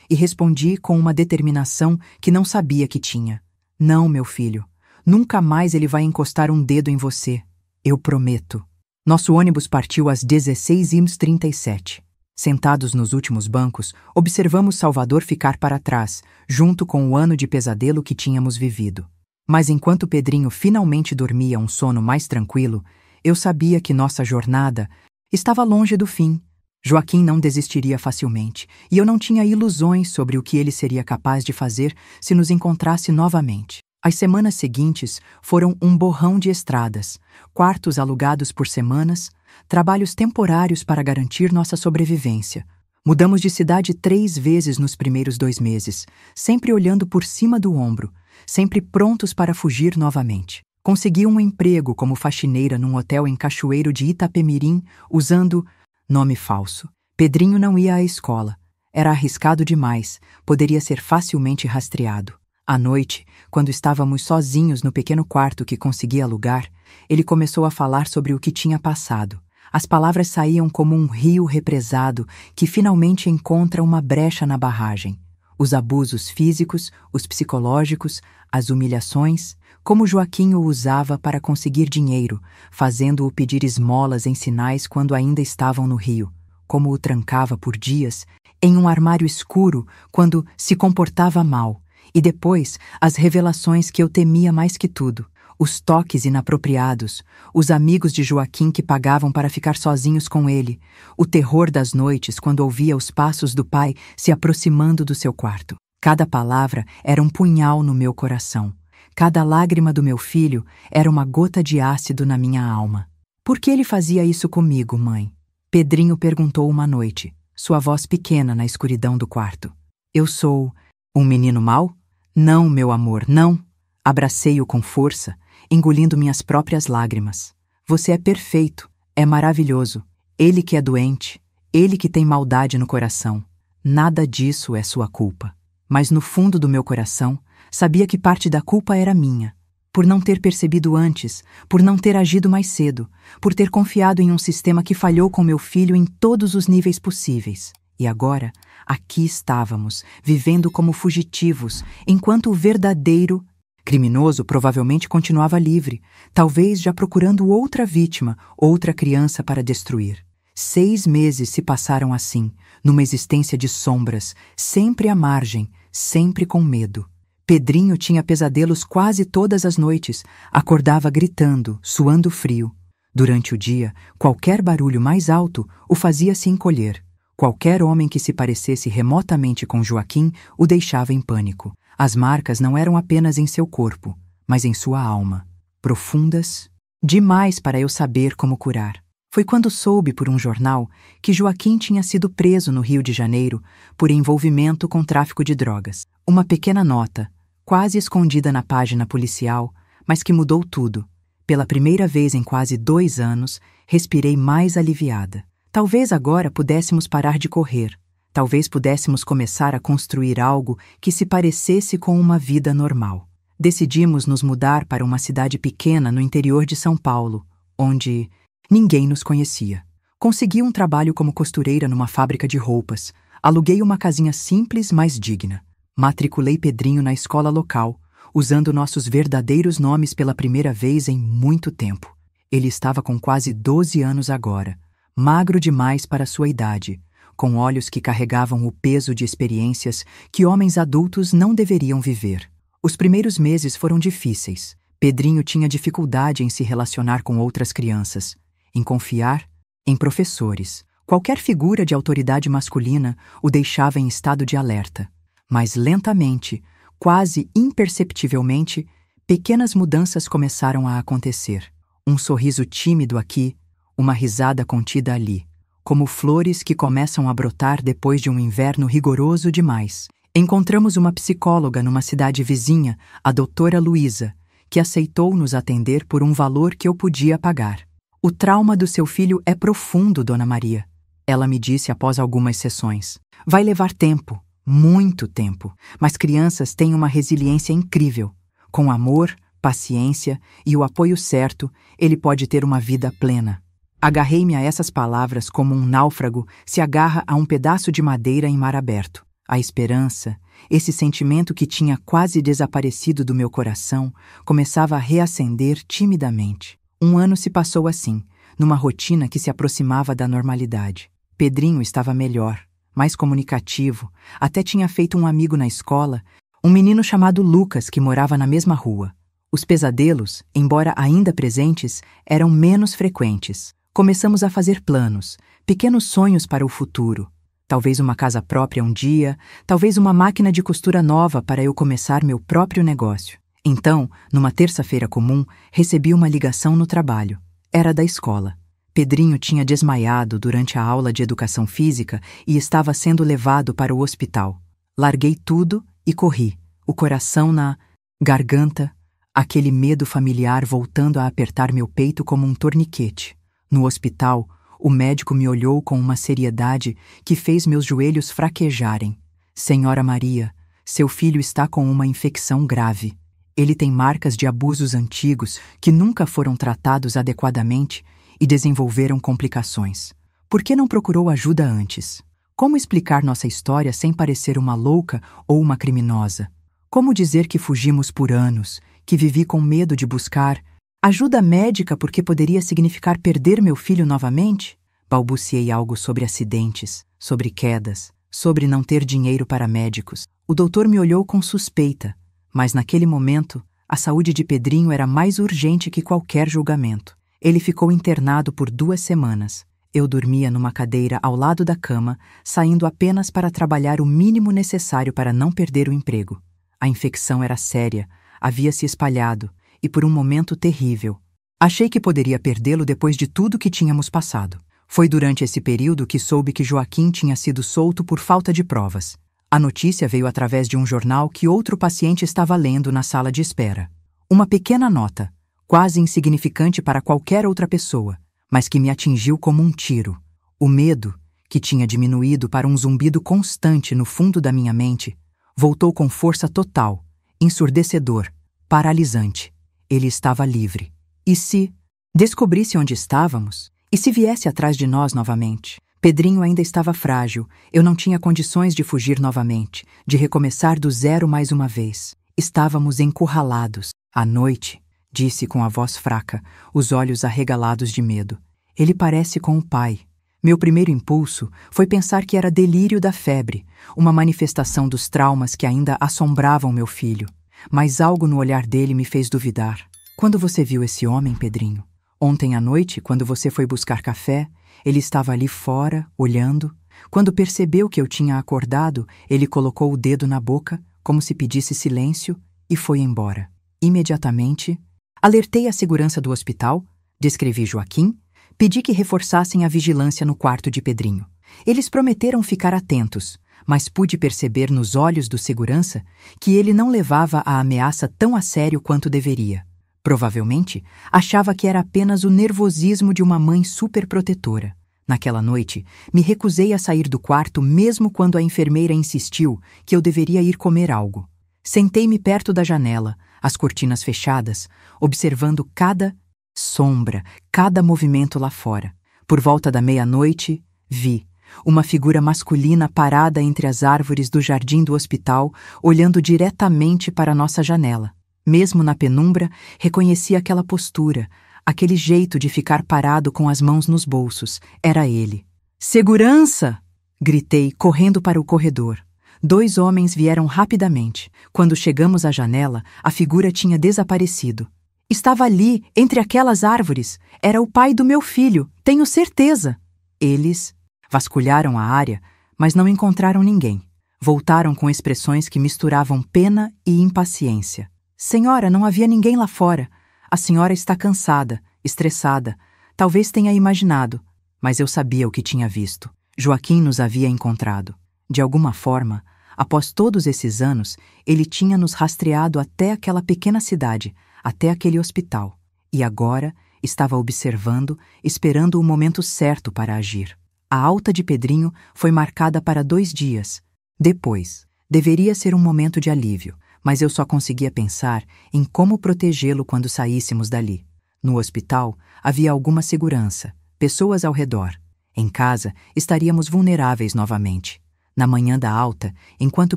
e respondi com uma determinação que não sabia que tinha. Não, meu filho, nunca mais ele vai encostar um dedo em você. Eu prometo. Nosso ônibus partiu às 16h37. Sentados nos últimos bancos, observamos Salvador ficar para trás, junto com o ano de pesadelo que tínhamos vivido. Mas enquanto Pedrinho finalmente dormia um sono mais tranquilo, eu sabia que nossa jornada estava longe do fim. Joaquim não desistiria facilmente, e eu não tinha ilusões sobre o que ele seria capaz de fazer se nos encontrasse novamente. As semanas seguintes foram um borrão de estradas, quartos alugados por semanas, trabalhos temporários para garantir nossa sobrevivência. Mudamos de cidade 3 vezes nos primeiros 2 meses, sempre olhando por cima do ombro, sempre prontos para fugir novamente. Consegui um emprego como faxineira num hotel em Cachoeiro de Itapemirim, usando nome falso. Pedrinho não ia à escola. Era arriscado demais, poderia ser facilmente rastreado. À noite, quando estávamos sozinhos no pequeno quarto que consegui alugar, ele começou a falar sobre o que tinha passado. As palavras saíam como um rio represado que finalmente encontra uma brecha na barragem. Os abusos físicos, os psicológicos, as humilhações, como Joaquim o usava para conseguir dinheiro, fazendo-o pedir esmolas em sinais quando ainda estavam no rio, como o trancava por dias em um armário escuro quando se comportava mal, e depois as revelações que eu temia mais que tudo, os toques inapropriados, os amigos de Joaquim que pagavam para ficar sozinhos com ele, o terror das noites quando ouvia os passos do pai se aproximando do seu quarto. Cada palavra era um punhal no meu coração. Cada lágrima do meu filho era uma gota de ácido na minha alma. Por que ele fazia isso comigo, mãe? Pedrinho perguntou uma noite, sua voz pequena na escuridão do quarto. Eu sou um menino mau? Não, meu amor, não. Abracei-o com força, engolindo minhas próprias lágrimas. Você é perfeito, é maravilhoso. Ele que é doente, ele que tem maldade no coração. Nada disso é sua culpa. Mas no fundo do meu coração, sabia que parte da culpa era minha. Por não ter percebido antes, por não ter agido mais cedo, por ter confiado em um sistema que falhou com meu filho em todos os níveis possíveis. E agora, aqui estávamos, vivendo como fugitivos, enquanto o verdadeiro criminoso provavelmente continuava livre, talvez já procurando outra vítima, outra criança para destruir. 6 meses se passaram assim, numa existência de sombras, sempre à margem, sempre com medo. Pedrinho tinha pesadelos quase todas as noites, acordava gritando, suando frio. Durante o dia, qualquer barulho mais alto o fazia se encolher. Qualquer homem que se parecesse remotamente com Joaquim o deixava em pânico. As marcas não eram apenas em seu corpo, mas em sua alma, profundas, demais para eu saber como curar. Foi quando soube por um jornal que Joaquim tinha sido preso no Rio de Janeiro por envolvimento com tráfico de drogas. Uma pequena nota, quase escondida na página policial, mas que mudou tudo. Pela primeira vez em quase 2 anos, respirei mais aliviada. Talvez agora pudéssemos parar de correr. Talvez pudéssemos começar a construir algo que se parecesse com uma vida normal. Decidimos nos mudar para uma cidade pequena no interior de São Paulo, onde ninguém nos conhecia. Consegui um trabalho como costureira numa fábrica de roupas. Aluguei uma casinha simples, mas digna. Matriculei Pedrinho na escola local, usando nossos verdadeiros nomes pela primeira vez em muito tempo. Ele estava com quase 12 anos agora, magro demais para sua idade, com olhos que carregavam o peso de experiências que homens adultos não deveriam viver. Os primeiros meses foram difíceis. Pedrinho tinha dificuldade em se relacionar com outras crianças, em confiar em professores. Qualquer figura de autoridade masculina o deixava em estado de alerta. Mas lentamente, quase imperceptivelmente, pequenas mudanças começaram a acontecer. Um sorriso tímido aqui, uma risada contida ali, como flores que começam a brotar depois de um inverno rigoroso demais. Encontramos uma psicóloga numa cidade vizinha, a doutora Luísa, que aceitou nos atender por um valor que eu podia pagar. O trauma do seu filho é profundo, Dona Maria, ela me disse após algumas sessões. Vai levar tempo, muito tempo, mas crianças têm uma resiliência incrível. Com amor, paciência e o apoio certo, ele pode ter uma vida plena. Agarrei-me a essas palavras como um náufrago se agarra a um pedaço de madeira em mar aberto. A esperança, esse sentimento que tinha quase desaparecido do meu coração, começava a reacender timidamente. Um ano se passou assim, numa rotina que se aproximava da normalidade. Pedrinho estava melhor, mais comunicativo, até tinha feito um amigo na escola, um menino chamado Lucas que morava na mesma rua. Os pesadelos, embora ainda presentes, eram menos frequentes. Começamos a fazer planos, pequenos sonhos para o futuro. Talvez uma casa própria um dia, talvez uma máquina de costura nova para eu começar meu próprio negócio. Então, numa terça-feira comum, recebi uma ligação no trabalho. Era da escola. Pedrinho tinha desmaiado durante a aula de educação física e estava sendo levado para o hospital. Larguei tudo e corri, o coração na garganta, aquele medo familiar voltando a apertar meu peito como um torniquete. No hospital, o médico me olhou com uma seriedade que fez meus joelhos fraquejarem. Senhora Maria, seu filho está com uma infecção grave. Ele tem marcas de abusos antigos que nunca foram tratados adequadamente e desenvolveram complicações. Por que não procurou ajuda antes? Como explicar nossa história sem parecer uma louca ou uma criminosa? Como dizer que fugimos por anos, que vivi com medo de buscar ajuda médica porque poderia significar perder meu filho novamente? Balbuciei algo sobre acidentes, sobre quedas, sobre não ter dinheiro para médicos. O doutor me olhou com suspeita, mas naquele momento, a saúde de Pedrinho era mais urgente que qualquer julgamento. Ele ficou internado por 2 semanas. Eu dormia numa cadeira ao lado da cama, saindo apenas para trabalhar o mínimo necessário para não perder o emprego. A infecção era séria, havia se espalhado, e por um momento terrível. Achei que poderia perdê-lo depois de tudo que tínhamos passado. Foi durante esse período que soube que Joaquim tinha sido solto por falta de provas. A notícia veio através de um jornal que outro paciente estava lendo na sala de espera. Uma pequena nota, quase insignificante para qualquer outra pessoa, mas que me atingiu como um tiro. O medo, que tinha diminuído para um zumbido constante no fundo da minha mente, voltou com força total, ensurdecedor, paralisante. Ele estava livre. E se descobrisse onde estávamos? E se viesse atrás de nós novamente? Pedrinho ainda estava frágil. Eu não tinha condições de fugir novamente, de recomeçar do zero mais uma vez. Estávamos encurralados. À noite, disse com a voz fraca, os olhos arregalados de medo. Ele parece com o pai. Meu primeiro impulso foi pensar que era delírio da febre, uma manifestação dos traumas que ainda assombravam meu filho. Mas algo no olhar dele me fez duvidar. Quando você viu esse homem, Pedrinho? Ontem à noite, quando você foi buscar café, ele estava ali fora, olhando. Quando percebeu que eu tinha acordado, ele colocou o dedo na boca, como se pedisse silêncio, e foi embora. Imediatamente, alertei a segurança do hospital, descrevi Joaquim, pedi que reforçassem a vigilância no quarto de Pedrinho. Eles prometeram ficar atentos, mas pude perceber nos olhos do segurança que ele não levava a ameaça tão a sério quanto deveria. Provavelmente, achava que era apenas o nervosismo de uma mãe superprotetora. Naquela noite, me recusei a sair do quarto mesmo quando a enfermeira insistiu que eu deveria ir comer algo. Sentei-me perto da janela, as cortinas fechadas, observando cada sombra, cada movimento lá fora. Por volta da meia-noite, vi uma figura masculina parada entre as árvores do jardim do hospital, olhando diretamente para a nossa janela. Mesmo na penumbra, reconheci aquela postura, aquele jeito de ficar parado com as mãos nos bolsos. Era ele. "Segurança!" gritei, correndo para o corredor. 2 homens vieram rapidamente. Quando chegamos à janela, a figura tinha desaparecido. Estava ali, entre aquelas árvores. Era o pai do meu filho, tenho certeza. Eles vasculharam a área, mas não encontraram ninguém. Voltaram com expressões que misturavam pena e impaciência. "Senhora, não havia ninguém lá fora. A senhora está cansada, estressada. Talvez tenha imaginado, mas eu sabia o que tinha visto. Joaquim nos havia encontrado. De alguma forma, após todos esses anos, ele tinha nos rastreado até aquela pequena cidade, até aquele hospital. E agora estava observando, esperando o momento certo para agir. A alta de Pedrinho foi marcada para 2 dias. Depois, deveria ser um momento de alívio, mas eu só conseguia pensar em como protegê-lo quando saíssemos dali. No hospital, havia alguma segurança. pessoas ao redor. Em casa, estaríamos vulneráveis novamente. Na manhã da alta, enquanto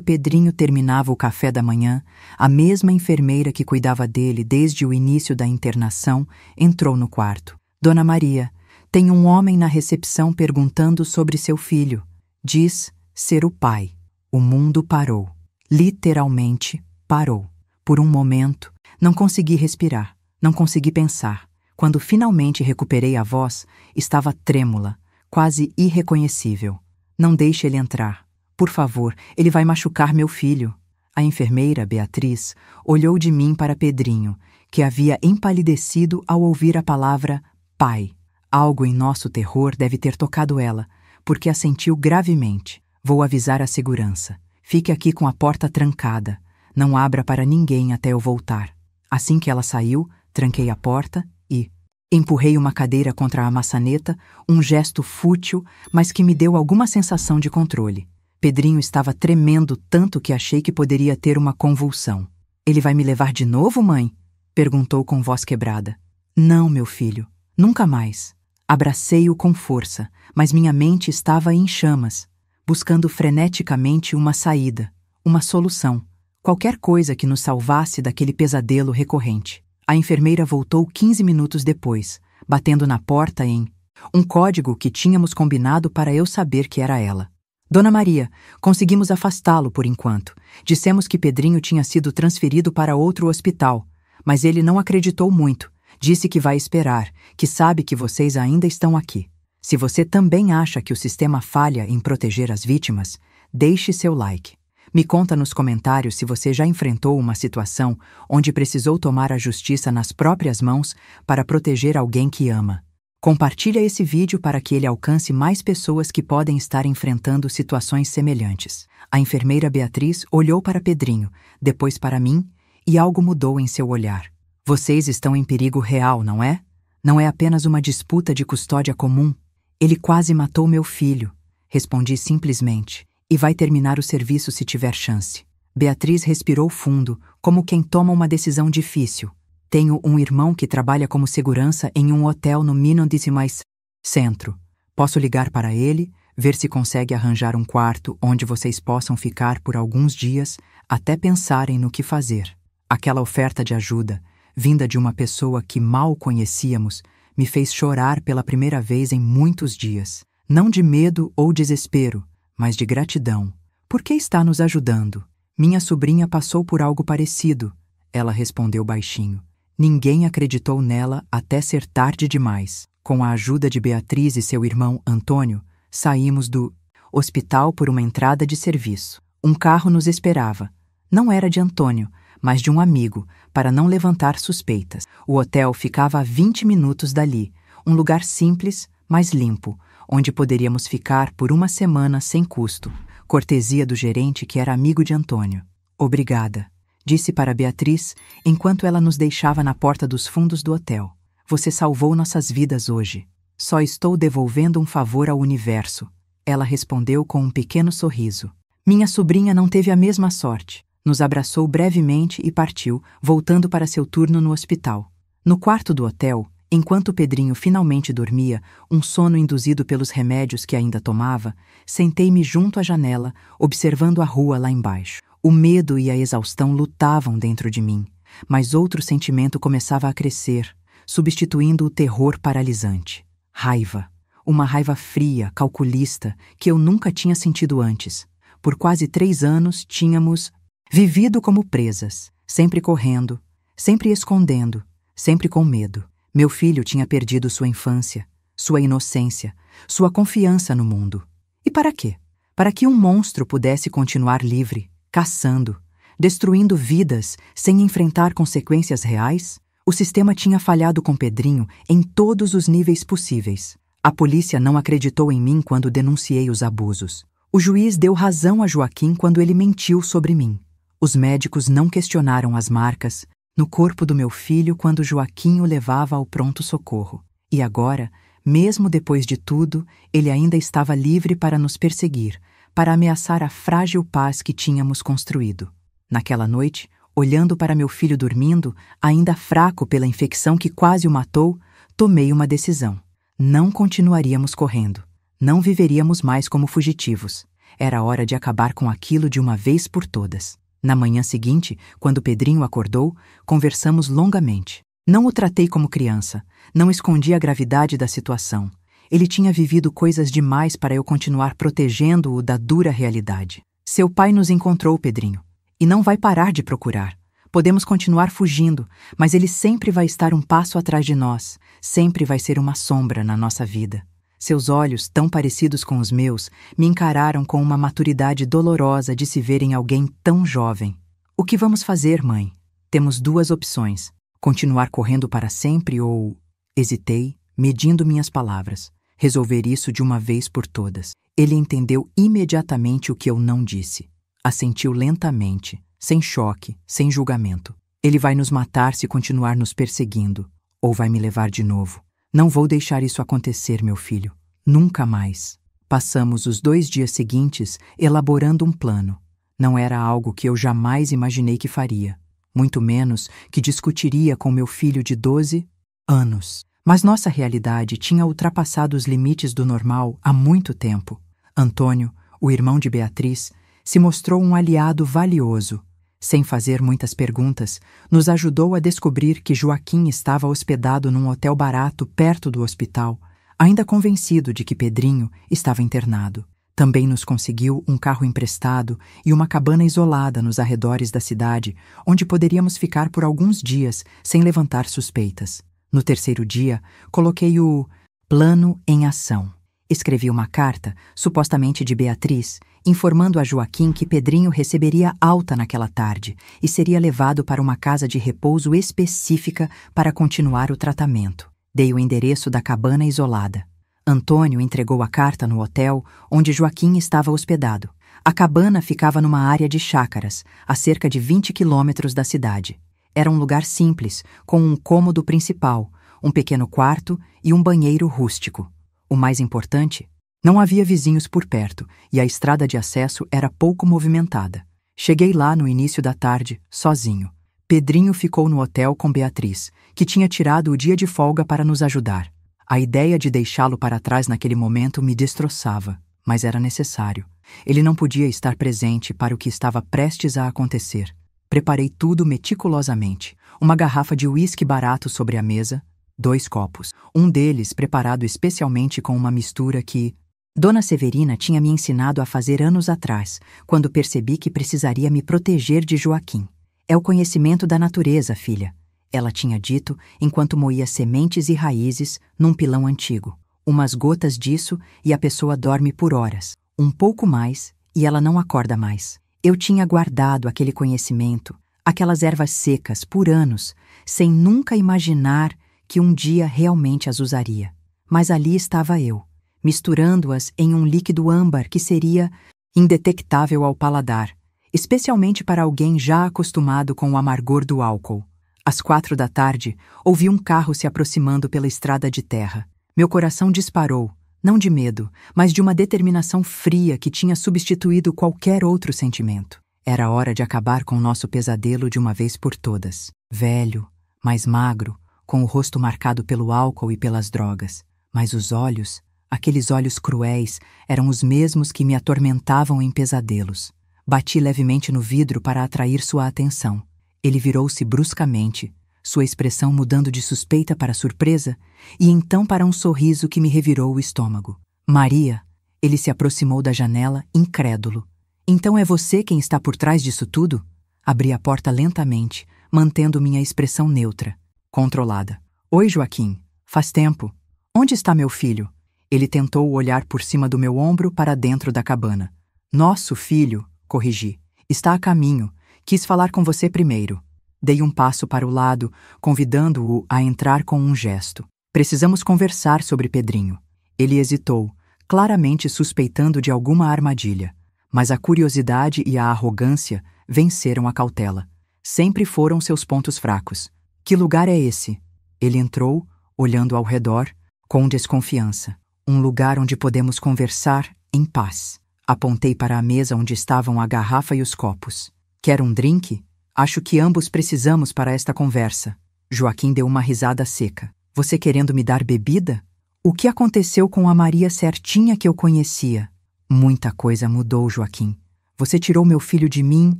Pedrinho terminava o café da manhã, a mesma enfermeira que cuidava dele desde o início da internação entrou no quarto. Dona Maria, tem um homem na recepção perguntando sobre seu filho. Diz ser o pai. O mundo parou. Literalmente parou. Por um momento, não consegui respirar, não consegui pensar. Quando finalmente recuperei a voz, estava trêmula, quase irreconhecível. Não deixe ele entrar. Por favor, ele vai machucar meu filho. A enfermeira, Beatriz, olhou de mim para Pedrinho, que havia empalidecido ao ouvir a palavra pai. Algo em nosso terror deve ter tocado ela, porque a sentiu gravemente. Vou avisar a segurança. Fique aqui com a porta trancada. Não abra para ninguém até eu voltar. Assim que ela saiu, tranquei a porta e empurrei uma cadeira contra a maçaneta, um gesto fútil, mas que me deu alguma sensação de controle. Pedrinho estava tremendo tanto que achei que poderia ter uma convulsão. Ele vai me levar de novo, mãe? Perguntou com voz quebrada. Não, meu filho, nunca mais. Abracei-o com força, mas minha mente estava em chamas, buscando freneticamente uma saída, uma solução, qualquer coisa que nos salvasse daquele pesadelo recorrente. A enfermeira voltou 15 minutos depois, batendo na porta em um código que tínhamos combinado para eu saber que era ela. Dona Maria, conseguimos afastá-lo por enquanto. Dissemos que Pedrinho tinha sido transferido para outro hospital, mas ele não acreditou muito. Disse que vai esperar, que sabe que vocês ainda estão aqui. Se você também acha que o sistema falha em proteger as vítimas, deixe seu like. Me conta nos comentários se você já enfrentou uma situação onde precisou tomar a justiça nas próprias mãos para proteger alguém que ama. Compartilha esse vídeo para que ele alcance mais pessoas que podem estar enfrentando situações semelhantes. A enfermeira Beatriz olhou para Pedrinho, depois para mim, e algo mudou em seu olhar. Vocês estão em perigo real, não é? Não é apenas uma disputa de custódia comum. Ele quase matou meu filho, respondi simplesmente, e vai terminar o serviço se tiver chance. Beatriz respirou fundo, como quem toma uma decisão difícil. Tenho um irmão que trabalha como segurança em um hotel no Minondizimais Centro. Posso ligar para ele, ver se consegue arranjar um quarto onde vocês possam ficar por alguns dias até pensarem no que fazer. Aquela oferta de ajuda, vinda de uma pessoa que mal conhecíamos, me fez chorar pela primeira vez em muitos dias. Não de medo ou desespero, mas de gratidão. Por que está nos ajudando? Minha sobrinha passou por algo parecido. Ela respondeu baixinho. Ninguém acreditou nela até ser tarde demais. Com a ajuda de Beatriz e seu irmão Antônio, saímos do hospital por uma entrada de serviço. Um carro nos esperava. Não era de Antônio, mas de um amigo, para não levantar suspeitas. O hotel ficava a 20 minutos dali, um lugar simples, mas limpo, onde poderíamos ficar por uma semana sem custo. Cortesia do gerente que era amigo de Antônio. Obrigada, disse para Beatriz, enquanto ela nos deixava na porta dos fundos do hotel. Você salvou nossas vidas hoje. Só estou devolvendo um favor ao universo. Ela respondeu com um pequeno sorriso. Minha sobrinha não teve a mesma sorte. Nos abraçou brevemente e partiu, voltando para seu turno no hospital. No quarto do hotel, enquanto Pedrinho finalmente dormia, um sono induzido pelos remédios que ainda tomava, sentei-me junto à janela, observando a rua lá embaixo. O medo e a exaustão lutavam dentro de mim, mas outro sentimento começava a crescer, substituindo o terror paralisante. Raiva. Uma raiva fria, calculista, que eu nunca tinha sentido antes. Por quase 3 anos tínhamos vivido como presas, sempre correndo, sempre escondendo, sempre com medo. Meu filho tinha perdido sua infância, sua inocência, sua confiança no mundo. E para quê? Para que um monstro pudesse continuar livre, caçando, destruindo vidas sem enfrentar consequências reais? O sistema tinha falhado com Pedrinho em todos os níveis possíveis. A polícia não acreditou em mim quando denunciei os abusos. O juiz deu razão a Joaquim quando ele mentiu sobre mim. Os médicos não questionaram as marcas no corpo do meu filho quando Joaquim o levava ao pronto-socorro. E agora, mesmo depois de tudo, ele ainda estava livre para nos perseguir, para ameaçar a frágil paz que tínhamos construído. Naquela noite, olhando para meu filho dormindo, ainda fraco pela infecção que quase o matou, tomei uma decisão. Não continuaríamos correndo. Não viveríamos mais como fugitivos. Era hora de acabar com aquilo de uma vez por todas. Na manhã seguinte, quando Pedrinho acordou, conversamos longamente. Não o tratei como criança. Não escondi a gravidade da situação. Ele tinha vivido coisas demais para eu continuar protegendo-o da dura realidade. Seu pai nos encontrou, Pedrinho. E não vai parar de procurar. Podemos continuar fugindo, mas ele sempre vai estar um passo atrás de nós. Sempre vai ser uma sombra na nossa vida. Seus olhos, tão parecidos com os meus, me encararam com uma maturidade dolorosa de se ver em alguém tão jovem. O que vamos fazer, mãe? Temos duas opções. Continuar correndo para sempre ou... Hesitei, medindo minhas palavras. Resolver isso de uma vez por todas. Ele entendeu imediatamente o que eu não disse. Assentiu lentamente, sem choque, sem julgamento. Ele vai nos matar se continuar nos perseguindo, ou vai me levar de novo. Não vou deixar isso acontecer, meu filho. Nunca mais. Passamos os 2 dias seguintes elaborando um plano. Não era algo que eu jamais imaginei que faria. Muito menos que discutiria com meu filho de 12 anos. Mas nossa realidade tinha ultrapassado os limites do normal há muito tempo. Antônio, o irmão de Beatriz, se mostrou um aliado valioso. Sem fazer muitas perguntas, nos ajudou a descobrir que Joaquim estava hospedado num hotel barato perto do hospital, ainda convencido de que Pedrinho estava internado. Também nos conseguiu um carro emprestado e uma cabana isolada nos arredores da cidade, onde poderíamos ficar por alguns dias sem levantar suspeitas. No 3º dia, coloquei o plano em ação. Escrevi uma carta, supostamente de Beatriz, informando a Joaquim que Pedrinho receberia alta naquela tarde e seria levado para uma casa de repouso específica para continuar o tratamento. Dei o endereço da cabana isolada. Antônio entregou a carta no hotel onde Joaquim estava hospedado. A cabana ficava numa área de chácaras, a cerca de 20 quilômetros da cidade. Era um lugar simples, com um cômodo principal, um pequeno quarto e um banheiro rústico. O mais importante, não havia vizinhos por perto e a estrada de acesso era pouco movimentada. Cheguei lá no início da tarde, sozinho. Pedrinho ficou no hotel com Beatriz, que tinha tirado o dia de folga para nos ajudar. A ideia de deixá-lo para trás naquele momento me destroçava, mas era necessário. Ele não podia estar presente para o que estava prestes a acontecer. Preparei tudo meticulosamente. Uma garrafa de uísque barato sobre a mesa, 2 copos. Um deles preparado especialmente com uma mistura que Dona Severina tinha me ensinado a fazer anos atrás, quando percebi que precisaria me proteger de Joaquim. É o conhecimento da natureza, filha, ela tinha dito enquanto moía sementes e raízes num pilão antigo. Umas gotas disso e a pessoa dorme por horas. Um pouco mais e ela não acorda mais. Eu tinha guardado aquele conhecimento, aquelas ervas secas, por anos, sem nunca imaginar que um dia realmente as usaria. Mas ali estava eu, misturando-as em um líquido âmbar que seria indetectável ao paladar, especialmente para alguém já acostumado com o amargor do álcool. Às 4 da tarde, ouvi um carro se aproximando pela estrada de terra. Meu coração disparou, não de medo, mas de uma determinação fria que tinha substituído qualquer outro sentimento. Era hora de acabar com o nosso pesadelo de uma vez por todas. Velho, mais magro, com o rosto marcado pelo álcool e pelas drogas. Mas os olhos, aqueles olhos cruéis, eram os mesmos que me atormentavam em pesadelos. Bati levemente no vidro para atrair sua atenção. Ele virou-se bruscamente, sua expressão mudando de suspeita para surpresa, e então para um sorriso que me revirou o estômago. Maria, ele se aproximou da janela, incrédulo. Então é você quem está por trás disso tudo? Abri a porta lentamente, mantendo minha expressão neutra, controlada. Oi, Joaquim. Faz tempo. Onde está meu filho? Ele tentou olhar por cima do meu ombro para dentro da cabana. Nosso filho, corrigi. Está a caminho. Quis falar com você primeiro. Dei um passo para o lado, convidando-o a entrar com um gesto. Precisamos conversar sobre Pedrinho. Ele hesitou, claramente suspeitando de alguma armadilha. Mas a curiosidade e a arrogância venceram a cautela. Sempre foram seus pontos fracos. Que lugar é esse? Ele entrou, olhando ao redor, com desconfiança. Um lugar onde podemos conversar em paz. Apontei para a mesa onde estavam a garrafa e os copos. Quer um drink? Acho que ambos precisamos para esta conversa. Joaquim deu uma risada seca. Você querendo me dar bebida? O que aconteceu com a Maria certinha que eu conhecia? Muita coisa mudou, Joaquim. Você tirou meu filho de mim,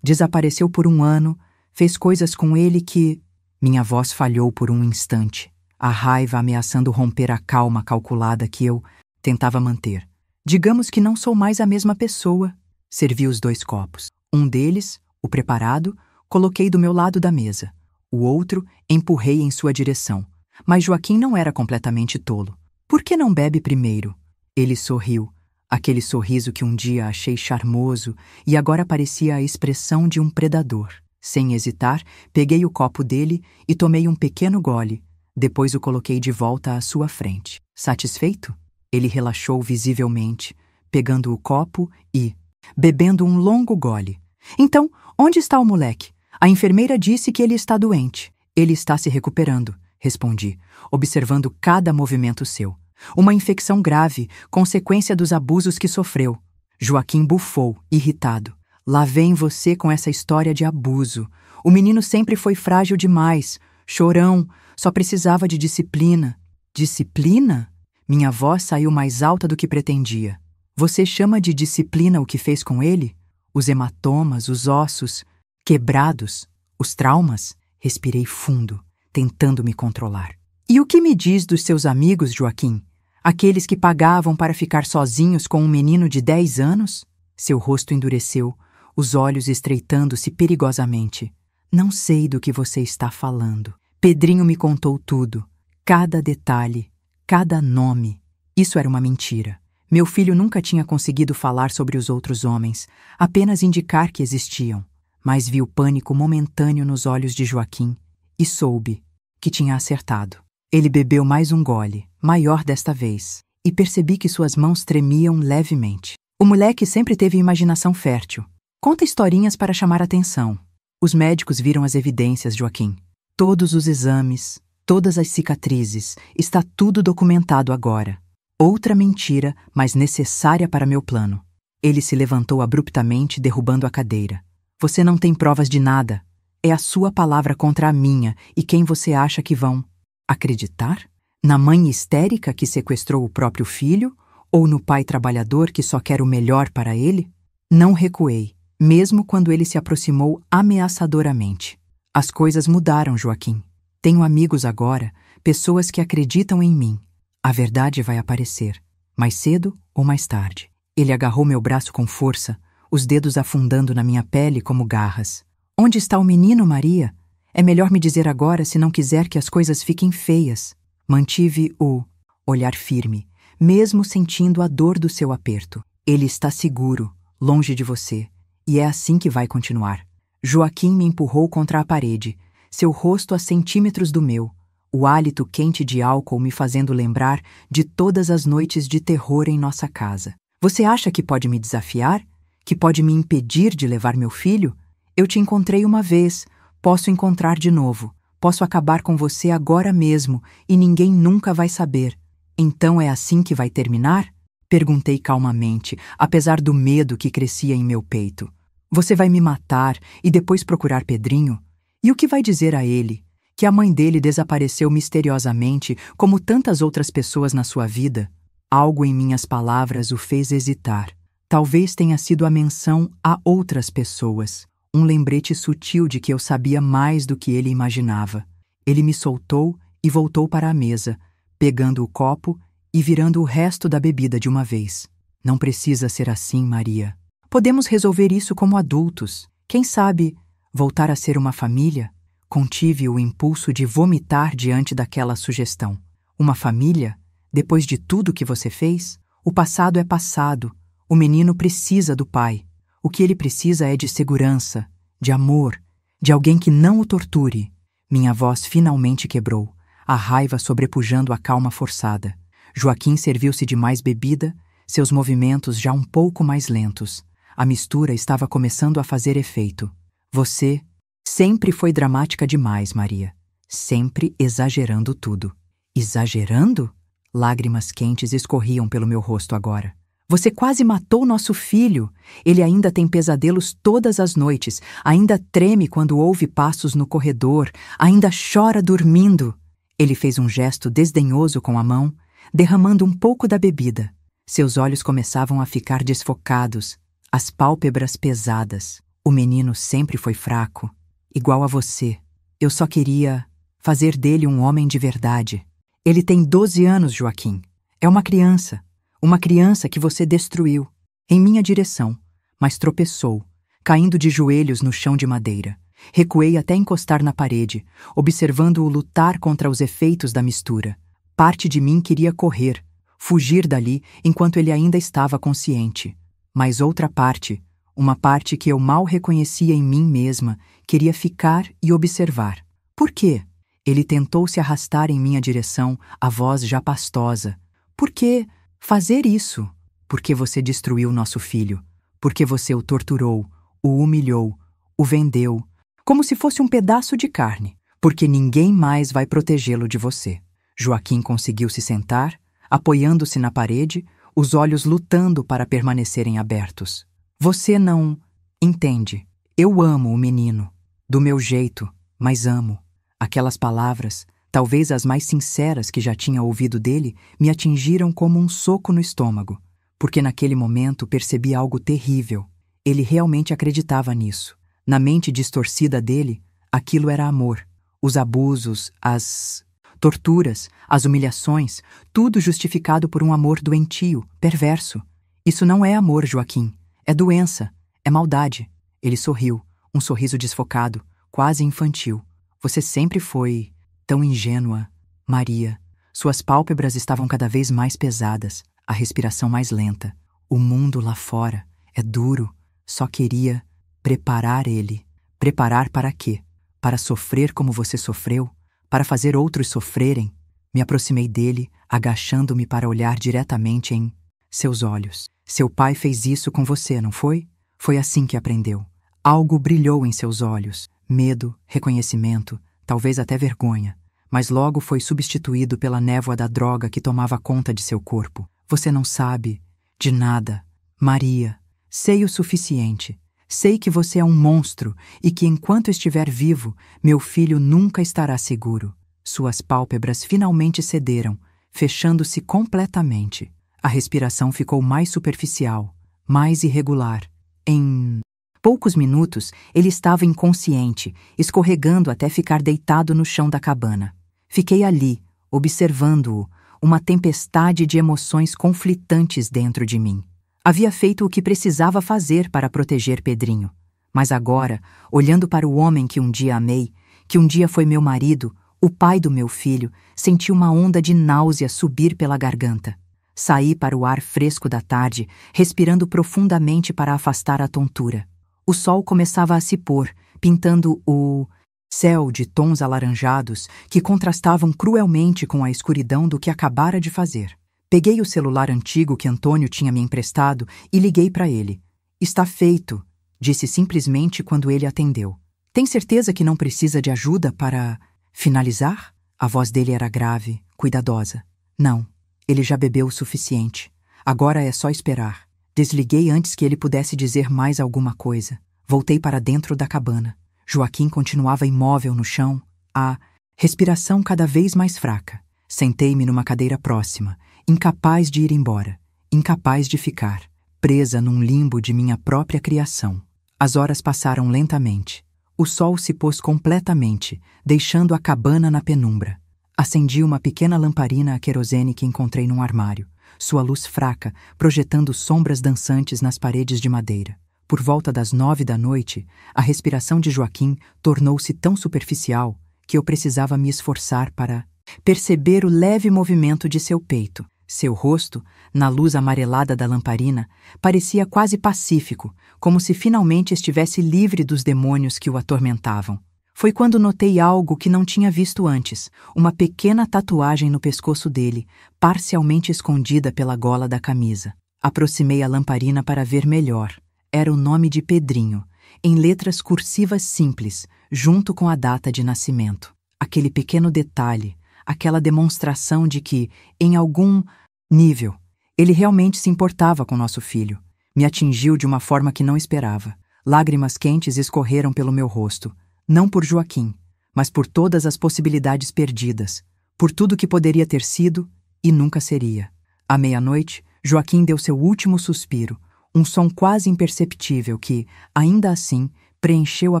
desapareceu por 1 ano, fez coisas com ele que... Minha voz falhou por um instante, a raiva ameaçando romper a calma calculada que eu tentava manter. Digamos que não sou mais a mesma pessoa. Servi os 2 copos. Um deles, o preparado, coloquei do meu lado da mesa. O outro empurrei em sua direção. Mas Joaquim não era completamente tolo. Por que não bebe primeiro? Ele sorriu. Aquele sorriso que um dia achei charmoso e agora parecia a expressão de um predador. Sem hesitar, peguei o copo dele e tomei um pequeno gole. Depois o coloquei de volta à sua frente. Satisfeito? Ele relaxou visivelmente, pegando o copo e bebendo um longo gole. Então, onde está o moleque? A enfermeira disse que ele está doente. Ele está se recuperando, respondi, observando cada movimento seu. Uma infecção grave, consequência dos abusos que sofreu. Joaquim bufou, irritado. Lá vem você com essa história de abuso. O menino sempre foi frágil demais, chorão, só precisava de disciplina. Disciplina? Minha voz saiu mais alta do que pretendia. Você chama de disciplina o que fez com ele? Os hematomas, os ossos, quebrados, os traumas? Respirei fundo, tentando me controlar. E o que me diz dos seus amigos, Joaquim? Aqueles que pagavam para ficar sozinhos com um menino de 10 anos? Seu rosto endureceu, os olhos estreitando-se perigosamente. Não sei do que você está falando. Pedrinho me contou tudo, cada detalhe, cada nome. Isso era uma mentira. Meu filho nunca tinha conseguido falar sobre os outros homens, apenas indicar que existiam. Mas vi o pânico momentâneo nos olhos de Joaquim e soube que tinha acertado. Ele bebeu mais um gole, maior desta vez, e percebi que suas mãos tremiam levemente. O moleque sempre teve imaginação fértil. Conta historinhas para chamar atenção. Os médicos viram as evidências, Joaquim. Todos os exames, todas as cicatrizes, está tudo documentado agora. Outra mentira, mas necessária para meu plano. Ele se levantou abruptamente, derrubando a cadeira. Você não tem provas de nada. É a sua palavra contra a minha, e quem você acha que vão acreditar? Na mãe histérica que sequestrou o próprio filho? Ou no pai trabalhador que só quer o melhor para ele? Não recuei, mesmo quando ele se aproximou ameaçadoramente. As coisas mudaram, Joaquim. Tenho amigos agora, pessoas que acreditam em mim. A verdade vai aparecer, mais cedo ou mais tarde. Ele agarrou meu braço com força, os dedos afundando na minha pele como garras. Onde está o menino, Maria? É melhor me dizer agora se não quiser que as coisas fiquem feias. Mantive o olhar firme, mesmo sentindo a dor do seu aperto. Ele está seguro, longe de você, e é assim que vai continuar. Joaquim me empurrou contra a parede, seu rosto a centímetros do meu, o hálito quente de álcool me fazendo lembrar de todas as noites de terror em nossa casa. Você acha que pode me desafiar? Que pode me impedir de levar meu filho? Eu te encontrei uma vez, posso encontrar de novo. Posso acabar com você agora mesmo e ninguém nunca vai saber. Então é assim que vai terminar? Perguntei calmamente, apesar do medo que crescia em meu peito. Você vai me matar e depois procurar Pedrinho? E o que vai dizer a ele? Que a mãe dele desapareceu misteriosamente, como tantas outras pessoas na sua vida? Algo em minhas palavras o fez hesitar. Talvez tenha sido a menção a outras pessoas. Um lembrete sutil de que eu sabia mais do que ele imaginava. Ele me soltou e voltou para a mesa, pegando o copo e virando o resto da bebida de uma vez. Não precisa ser assim, Maria. Podemos resolver isso como adultos. Quem sabe, voltar a ser uma família? Contive o impulso de vomitar diante daquela sugestão. Uma família? Depois de tudo que você fez? O passado é passado. O menino precisa do pai. O que ele precisa é de segurança, de amor, de alguém que não o torture. Minha voz finalmente quebrou, a raiva sobrepujando a calma forçada. Joaquim serviu-se de mais bebida, seus movimentos já um pouco mais lentos. A mistura estava começando a fazer efeito. Você sempre foi dramática demais, Maria. Sempre exagerando tudo. Exagerando? Lágrimas quentes escorriam pelo meu rosto agora. Você quase matou nosso filho. Ele ainda tem pesadelos todas as noites, ainda treme quando ouve passos no corredor, ainda chora dormindo. Ele fez um gesto desdenhoso com a mão, derramando um pouco da bebida. Seus olhos começavam a ficar desfocados, as pálpebras pesadas. O menino sempre foi fraco, igual a você. Eu só queria fazer dele um homem de verdade. Ele tem 12 anos, Joaquim. É uma criança que você destruiu, em minha direção, mas tropeçou, caindo de joelhos no chão de madeira. Recuei até encostar na parede, observando-o lutar contra os efeitos da mistura. Parte de mim queria correr, fugir dali enquanto ele ainda estava consciente. Mas outra parte, uma parte que eu mal reconhecia em mim mesma, queria ficar e observar. Por quê? Ele tentou se arrastar em minha direção, a voz já pastosa. Por que fazer isso? Porque você destruiu nosso filho. Porque você o torturou, o humilhou, o vendeu, como se fosse um pedaço de carne. Porque ninguém mais vai protegê-lo de você. Joaquim conseguiu se sentar, apoiando-se na parede, os olhos lutando para permanecerem abertos. Você não entende. Eu amo o menino. Do meu jeito, mas amo. Aquelas palavras, talvez as mais sinceras que já tinha ouvido dele, me atingiram como um soco no estômago, porque naquele momento percebi algo terrível. Ele realmente acreditava nisso. Na mente distorcida dele, aquilo era amor. Os abusos, as torturas, as humilhações, tudo justificado por um amor doentio, perverso. Isso não é amor, Joaquim. É doença, é maldade. Ele sorriu, um sorriso desfocado, quase infantil. Você sempre foi tão ingênua, Maria. Suas pálpebras estavam cada vez mais pesadas, a respiração mais lenta. O mundo lá fora é duro. Só queria preparar ele. Preparar para quê? Para sofrer como você sofreu? Para fazer outros sofrerem? Me aproximei dele, agachando-me para olhar diretamente em seus olhos. Seu pai fez isso com você, não foi? Foi assim que aprendeu. Algo brilhou em seus olhos. Medo, reconhecimento, talvez até vergonha. Mas logo foi substituído pela névoa da droga que tomava conta de seu corpo. Você não sabe de nada. Maria, sei o suficiente. Sei que você é um monstro e que enquanto estiver vivo, meu filho nunca estará seguro. Suas pálpebras finalmente cederam, fechando-se completamente. A respiração ficou mais superficial, mais irregular. Em poucos minutos, ele estava inconsciente, escorregando até ficar deitado no chão da cabana. Fiquei ali, observando-o, uma tempestade de emoções conflitantes dentro de mim. Havia feito o que precisava fazer para proteger Pedrinho. Mas agora, olhando para o homem que um dia amei, que um dia foi meu marido, o pai do meu filho, senti uma onda de náusea subir pela garganta. Saí para o ar fresco da tarde, respirando profundamente para afastar a tontura. O sol começava a se pôr, pintando o céu de tons alaranjados que contrastavam cruelmente com a escuridão do que acabara de fazer. Peguei o celular antigo que Antônio tinha me emprestado e liguei para ele. Está feito, disse simplesmente quando ele atendeu. Tem certeza que não precisa de ajuda para finalizar? A voz dele era grave, cuidadosa. Não, ele já bebeu o suficiente. Agora é só esperar. Desliguei antes que ele pudesse dizer mais alguma coisa. Voltei para dentro da cabana. Joaquim continuava imóvel no chão, a respiração cada vez mais fraca. Sentei-me numa cadeira próxima, incapaz de ir embora, incapaz de ficar, presa num limbo de minha própria criação. As horas passaram lentamente. O sol se pôs completamente, deixando a cabana na penumbra. Acendi uma pequena lamparina a querosene que encontrei num armário, sua luz fraca projetando sombras dançantes nas paredes de madeira. Por volta das 9 da noite, a respiração de Joaquim tornou-se tão superficial que eu precisava me esforçar para perceber o leve movimento de seu peito. Seu rosto, na luz amarelada da lamparina, parecia quase pacífico, como se finalmente estivesse livre dos demônios que o atormentavam. Foi quando notei algo que não tinha visto antes, uma pequena tatuagem no pescoço dele, parcialmente escondida pela gola da camisa. Aproximei a lamparina para ver melhor. Era o nome de Pedrinho, em letras cursivas simples, junto com a data de nascimento. Aquele pequeno detalhe, aquela demonstração de que, em algum nível, ele realmente se importava com nosso filho, me atingiu de uma forma que não esperava. Lágrimas quentes escorreram pelo meu rosto, não por Joaquim, mas por todas as possibilidades perdidas, por tudo que poderia ter sido E nunca seria. À meia-noite, Joaquim deu seu último suspiro, um som quase imperceptível que, ainda assim, preencheu a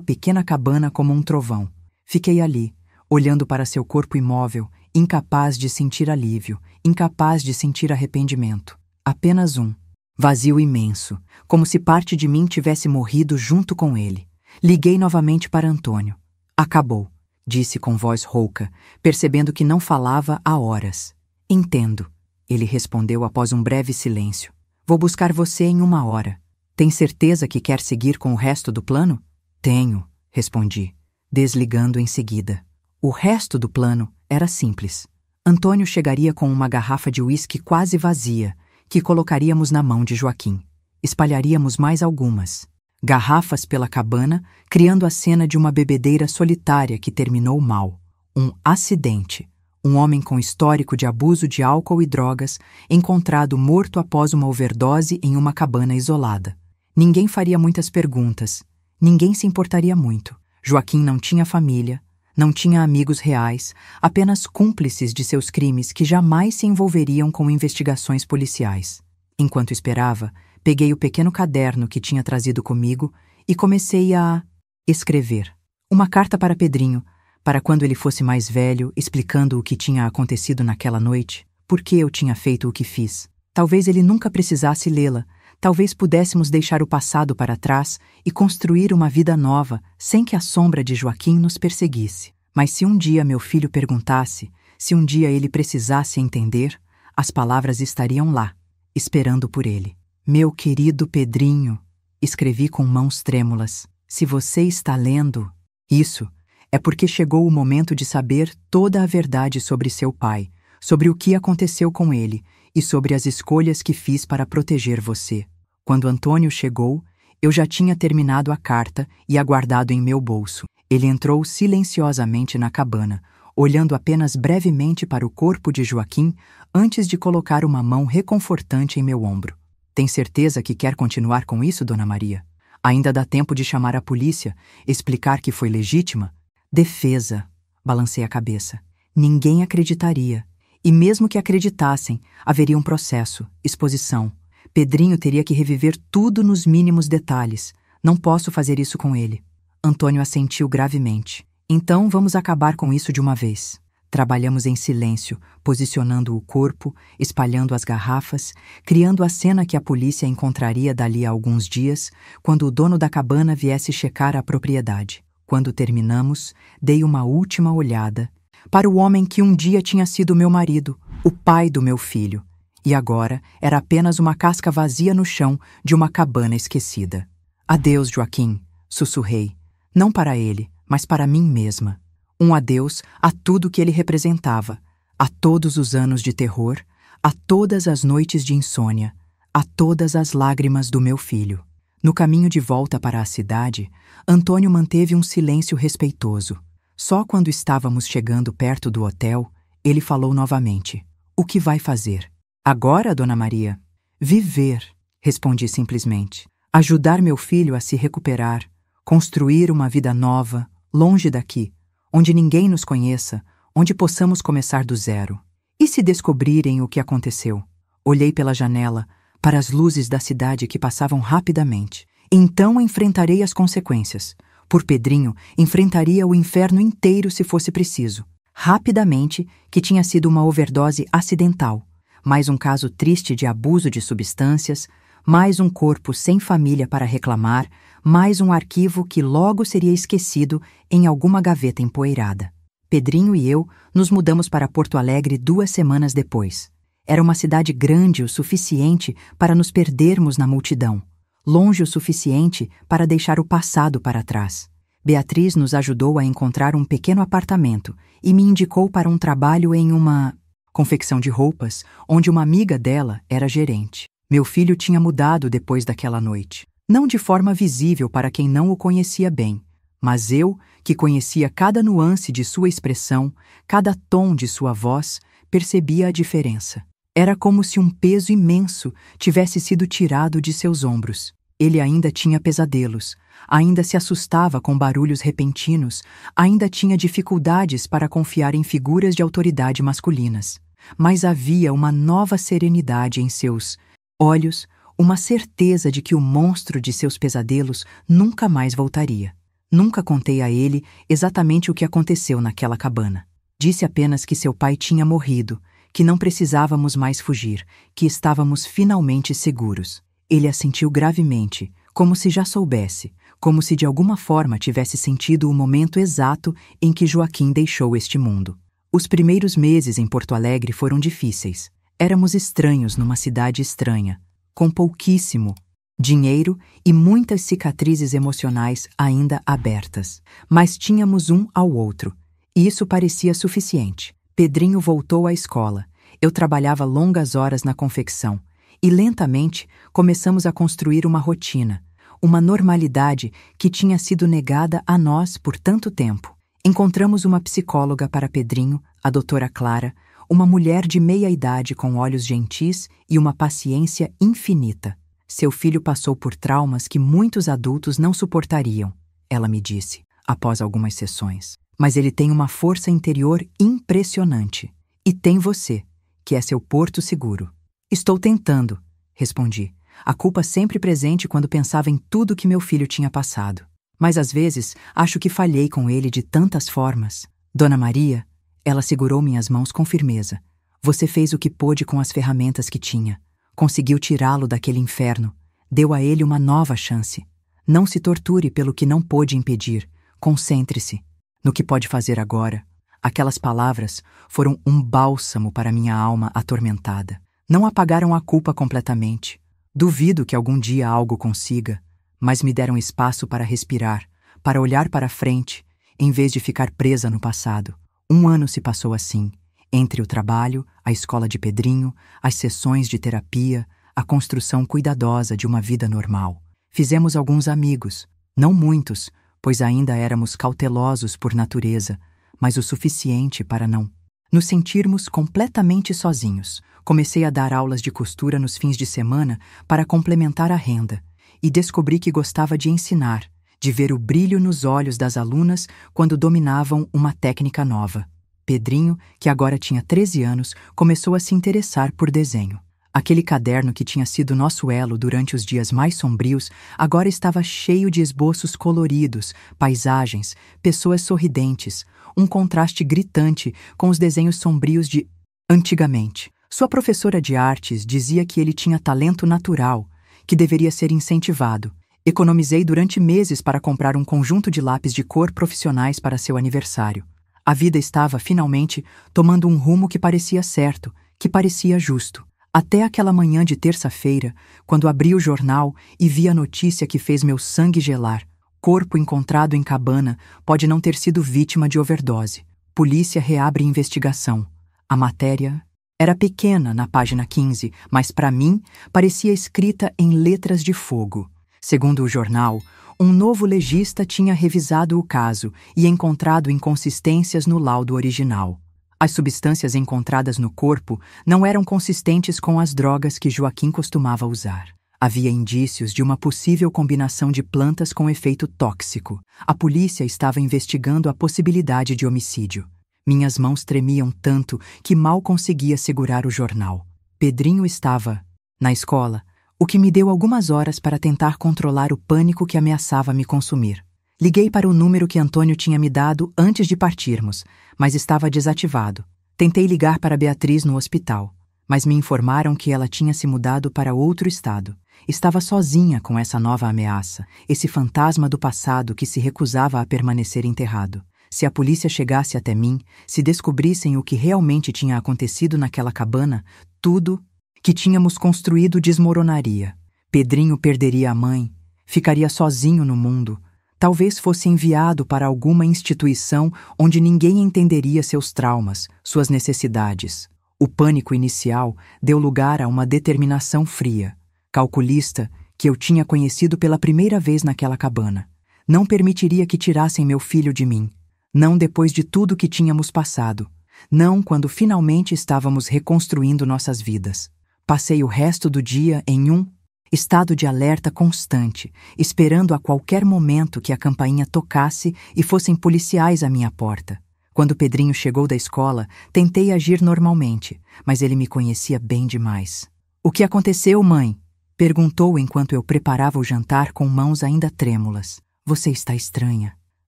pequena cabana como um trovão. Fiquei ali, olhando para seu corpo imóvel, incapaz de sentir alívio, incapaz de sentir arrependimento. Apenas um. Vazio imenso, como se parte de mim tivesse morrido junto com ele. Liguei novamente para Antônio. Acabou, disse com voz rouca, percebendo que não falava há horas. Entendo, ele respondeu após um breve silêncio. Vou buscar você em 1 hora. Tem certeza que quer seguir com o resto do plano? Tenho, respondi, desligando em seguida. O resto do plano era simples. Antônio chegaria com uma garrafa de uísque quase vazia, que colocaríamos na mão de Joaquim. Espalharíamos mais algumas. Garrafas pela cabana, criando a cena de uma bebedeira solitária que terminou mal. Um acidente. Um homem com histórico de abuso de álcool e drogas, encontrado morto após uma overdose em uma cabana isolada. Ninguém faria muitas perguntas. Ninguém se importaria muito. Joaquim não tinha família, não tinha amigos reais, apenas cúmplices de seus crimes que jamais se envolveriam com investigações policiais. Enquanto esperava, peguei o pequeno caderno que tinha trazido comigo e comecei a escrever. Uma carta para Pedrinho, para quando ele fosse mais velho, explicando o que tinha acontecido naquela noite, por que eu tinha feito o que fiz. Talvez ele nunca precisasse lê-la, talvez pudéssemos deixar o passado para trás e construir uma vida nova sem que a sombra de Joaquim nos perseguisse. Mas se um dia meu filho perguntasse, se um dia ele precisasse entender, as palavras estariam lá, esperando por ele. Meu querido Pedrinho, escrevi com mãos trêmulas, se você está lendo isso, é porque chegou o momento de saber toda a verdade sobre seu pai, sobre o que aconteceu com ele e sobre as escolhas que fiz para proteger você. Quando Antônio chegou, eu já tinha terminado a carta e a guardado em meu bolso. Ele entrou silenciosamente na cabana, olhando apenas brevemente para o corpo de Joaquim antes de colocar uma mão reconfortante em meu ombro. Tem certeza que quer continuar com isso, Dona Maria? Ainda dá tempo de chamar a polícia, explicar que foi legítima? Defesa, balancei a cabeça. Ninguém acreditaria. E mesmo que acreditassem, haveria um processo, exposição. Pedrinho teria que reviver tudo nos mínimos detalhes. Não posso fazer isso com ele. Antônio assentiu gravemente. Então vamos acabar com isso de uma vez. Trabalhamos em silêncio, posicionando o corpo, espalhando as garrafas, criando a cena que a polícia encontraria dali a alguns dias, quando o dono da cabana viesse checar a propriedade. Quando terminamos, dei uma última olhada para o homem que um dia tinha sido meu marido, o pai do meu filho, e agora era apenas uma casca vazia no chão de uma cabana esquecida. Adeus, Joaquim, sussurrei, não para ele, mas para mim mesma. Um adeus a tudo que ele representava, a todos os anos de terror, a todas as noites de insônia, a todas as lágrimas do meu filho. No caminho de volta para a cidade, Antônio manteve um silêncio respeitoso. Só quando estávamos chegando perto do hotel, ele falou novamente. O que vai fazer? Agora, Dona Maria? Viver, respondi simplesmente. Ajudar meu filho a se recuperar, construir uma vida nova, longe daqui, onde ninguém nos conheça, onde possamos começar do zero. E se descobrirem o que aconteceu? Olhei pela janela, para as luzes da cidade que passavam rapidamente. Então enfrentarei as consequências. Por Pedrinho, enfrentaria o inferno inteiro se fosse preciso. Rapidamente, que tinha sido uma overdose acidental. Mais um caso triste de abuso de substâncias, mais um corpo sem família para reclamar, mais um arquivo que logo seria esquecido em alguma gaveta empoeirada. Pedrinho e eu nos mudamos para Porto Alegre 2 semanas depois. Era uma cidade grande o suficiente para nos perdermos na multidão, longe o suficiente para deixar o passado para trás. Beatriz nos ajudou a encontrar um pequeno apartamento e me indicou para um trabalho em uma confecção de roupas, onde uma amiga dela era gerente. Meu filho tinha mudado depois daquela noite. Não de forma visível para quem não o conhecia bem, mas eu, que conhecia cada nuance de sua expressão, cada tom de sua voz, percebia a diferença. Era como se um peso imenso tivesse sido tirado de seus ombros. Ele ainda tinha pesadelos, ainda se assustava com barulhos repentinos, ainda tinha dificuldades para confiar em figuras de autoridade masculinas. mas havia uma nova serenidade em seus olhos, uma certeza de que o monstro de seus pesadelos nunca mais voltaria. Nunca contei a ele exatamente o que aconteceu naquela cabana. Disse apenas que seu pai tinha morrido, que não precisávamos mais fugir, que estávamos finalmente seguros. Ele assentiu gravemente, como se já soubesse, como se de alguma forma tivesse sentido o momento exato em que Joaquim deixou este mundo. Os primeiros meses em Porto Alegre foram difíceis. Éramos estranhos numa cidade estranha, com pouquíssimo dinheiro e muitas cicatrizes emocionais ainda abertas. Mas tínhamos um ao outro, e isso parecia suficiente. Pedrinho voltou à escola. Eu trabalhava longas horas na confecção, e lentamente começamos a construir uma rotina, uma normalidade que tinha sido negada a nós por tanto tempo. Encontramos uma psicóloga para Pedrinho, a doutora Clara, uma mulher de meia-idade com olhos gentis e uma paciência infinita. Seu filho passou por traumas que muitos adultos não suportariam, ela me disse, após algumas sessões. Mas ele tem uma força interior impressionante. E tem você, que é seu porto seguro. Estou tentando, respondi. A culpa sempre presente quando pensava em tudo que meu filho tinha passado. Mas às vezes acho que falhei com ele de tantas formas. Dona Maria, ela segurou minhas mãos com firmeza. Você fez o que pôde com as ferramentas que tinha. Conseguiu tirá-lo daquele inferno. Deu a ele uma nova chance. Não se torture pelo que não pôde impedir. Concentre-se no que pode fazer agora. Aquelas palavras foram um bálsamo para minha alma atormentada. Não apagaram a culpa completamente. Duvido que algum dia algo consiga, mas me deram espaço para respirar, para olhar para frente, em vez de ficar presa no passado. 1 ano se passou assim, entre o trabalho, a escola de Pedrinho, as sessões de terapia, a construção cuidadosa de uma vida normal. Fizemos alguns amigos, não muitos, pois ainda éramos cautelosos por natureza, mas o suficiente para não nos sentirmos completamente sozinhos. Comecei a dar aulas de costura nos fins de semana para complementar a renda, e descobri que gostava de ensinar, de ver o brilho nos olhos das alunas quando dominavam uma técnica nova. Pedrinho, que agora tinha 13 anos, começou a se interessar por desenho. Aquele caderno que tinha sido nosso elo durante os dias mais sombrios, agora estava cheio de esboços coloridos, paisagens, pessoas sorridentes, um contraste gritante com os desenhos sombrios de antigamente. Sua professora de artes dizia que ele tinha talento natural, que deveria ser incentivado. Economizei durante meses para comprar um conjunto de lápis de cor profissionais para seu aniversário. A vida estava, finalmente, tomando um rumo que parecia certo, que parecia justo. Até aquela manhã de terça-feira, quando abri o jornal e vi a notícia que fez meu sangue gelar. Corpo encontrado em cabana pode não ter sido vítima de overdose. Polícia reabre investigação. A matéria era pequena na página 15, mas para mim parecia escrita em letras de fogo. Segundo o jornal, um novo legista tinha revisado o caso e encontrado inconsistências no laudo original. As substâncias encontradas no corpo não eram consistentes com as drogas que Joaquim costumava usar. Havia indícios de uma possível combinação de plantas com efeito tóxico. A polícia estava investigando a possibilidade de homicídio. Minhas mãos tremiam tanto que mal conseguia segurar o jornal. Pedrinho estava na escola, o que me deu algumas horas para tentar controlar o pânico que ameaçava me consumir. Liguei para o número que Antônio tinha me dado antes de partirmos, mas estava desativado. Tentei ligar para Beatriz no hospital, mas me informaram que ela tinha se mudado para outro estado. Estava sozinha com essa nova ameaça, esse fantasma do passado que se recusava a permanecer enterrado. Se a polícia chegasse até mim, se descobrissem o que realmente tinha acontecido naquela cabana, tudo que tínhamos construído desmoronaria. Pedrinho perderia a mãe, ficaria sozinho no mundo. Talvez fosse enviado para alguma instituição onde ninguém entenderia seus traumas, suas necessidades. O pânico inicial deu lugar a uma determinação fria, calculista, que eu tinha conhecido pela primeira vez naquela cabana. Não permitiria que tirassem meu filho de mim. Não depois de tudo que tínhamos passado. Não quando finalmente estávamos reconstruindo nossas vidas. Passei o resto do dia em um estado de alerta constante, esperando a qualquer momento que a campainha tocasse e fossem policiais à minha porta. Quando Pedrinho chegou da escola, tentei agir normalmente, mas ele me conhecia bem demais. "O que aconteceu, mãe?" perguntou enquanto eu preparava o jantar com mãos ainda trêmulas. "Você está estranha."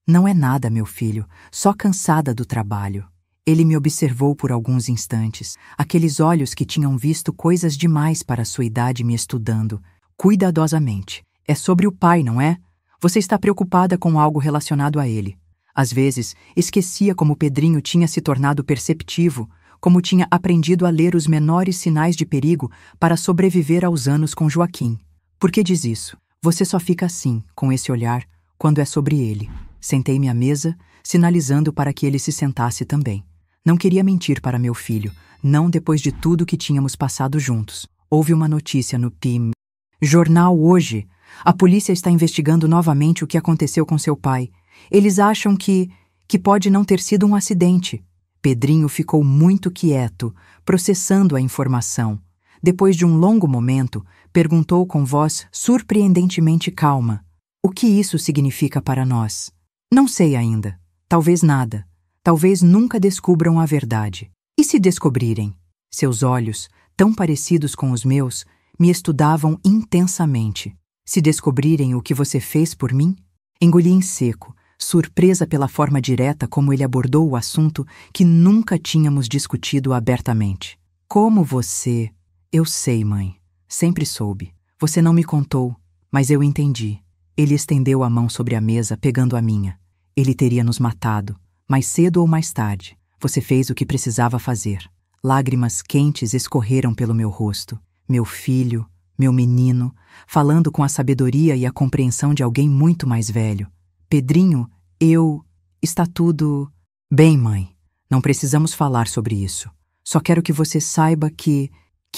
"Não é nada, meu filho, só cansada do trabalho." Ele me observou por alguns instantes, aqueles olhos que tinham visto coisas demais para sua idade me estudando, cuidadosamente. "É sobre o pai, não é? Você está preocupada com algo relacionado a ele." Às vezes, esquecia como Pedrinho tinha se tornado perceptivo, como tinha aprendido a ler os menores sinais de perigo para sobreviver aos anos com Joaquim. "Por que diz isso? Você só fica assim, com esse olhar, quando é sobre ele." Sentei-me à mesa, sinalizando para que ele se sentasse também. Não queria mentir para meu filho, não depois de tudo que tínhamos passado juntos. Houve uma notícia no PIM. Jornal hoje. A polícia está investigando novamente o que aconteceu com seu pai. Eles acham que pode não ter sido um acidente. Pedrinho ficou muito quieto, processando a informação. Depois de um longo momento, perguntou com voz surpreendentemente calma: "O que isso significa para nós?" "Não sei ainda. Talvez nada. Talvez nunca descubram a verdade. E se descobrirem?" Seus olhos, tão parecidos com os meus, me estudavam intensamente. "Se descobrirem o que você fez por mim?" Engoli em seco, surpresa pela forma direta como ele abordou o assunto que nunca tínhamos discutido abertamente. "Como você?" "Eu sei, mãe. Sempre soube. Você não me contou, mas eu entendi." Ele estendeu a mão sobre a mesa, pegando a minha. "Ele teria nos matado. Mais cedo ou mais tarde, você fez o que precisava fazer." Lágrimas quentes escorreram pelo meu rosto. Meu filho, meu menino, falando com a sabedoria e a compreensão de alguém muito mais velho. "Pedrinho, está tudo bem, mãe. Não precisamos falar sobre isso. Só quero que você saiba que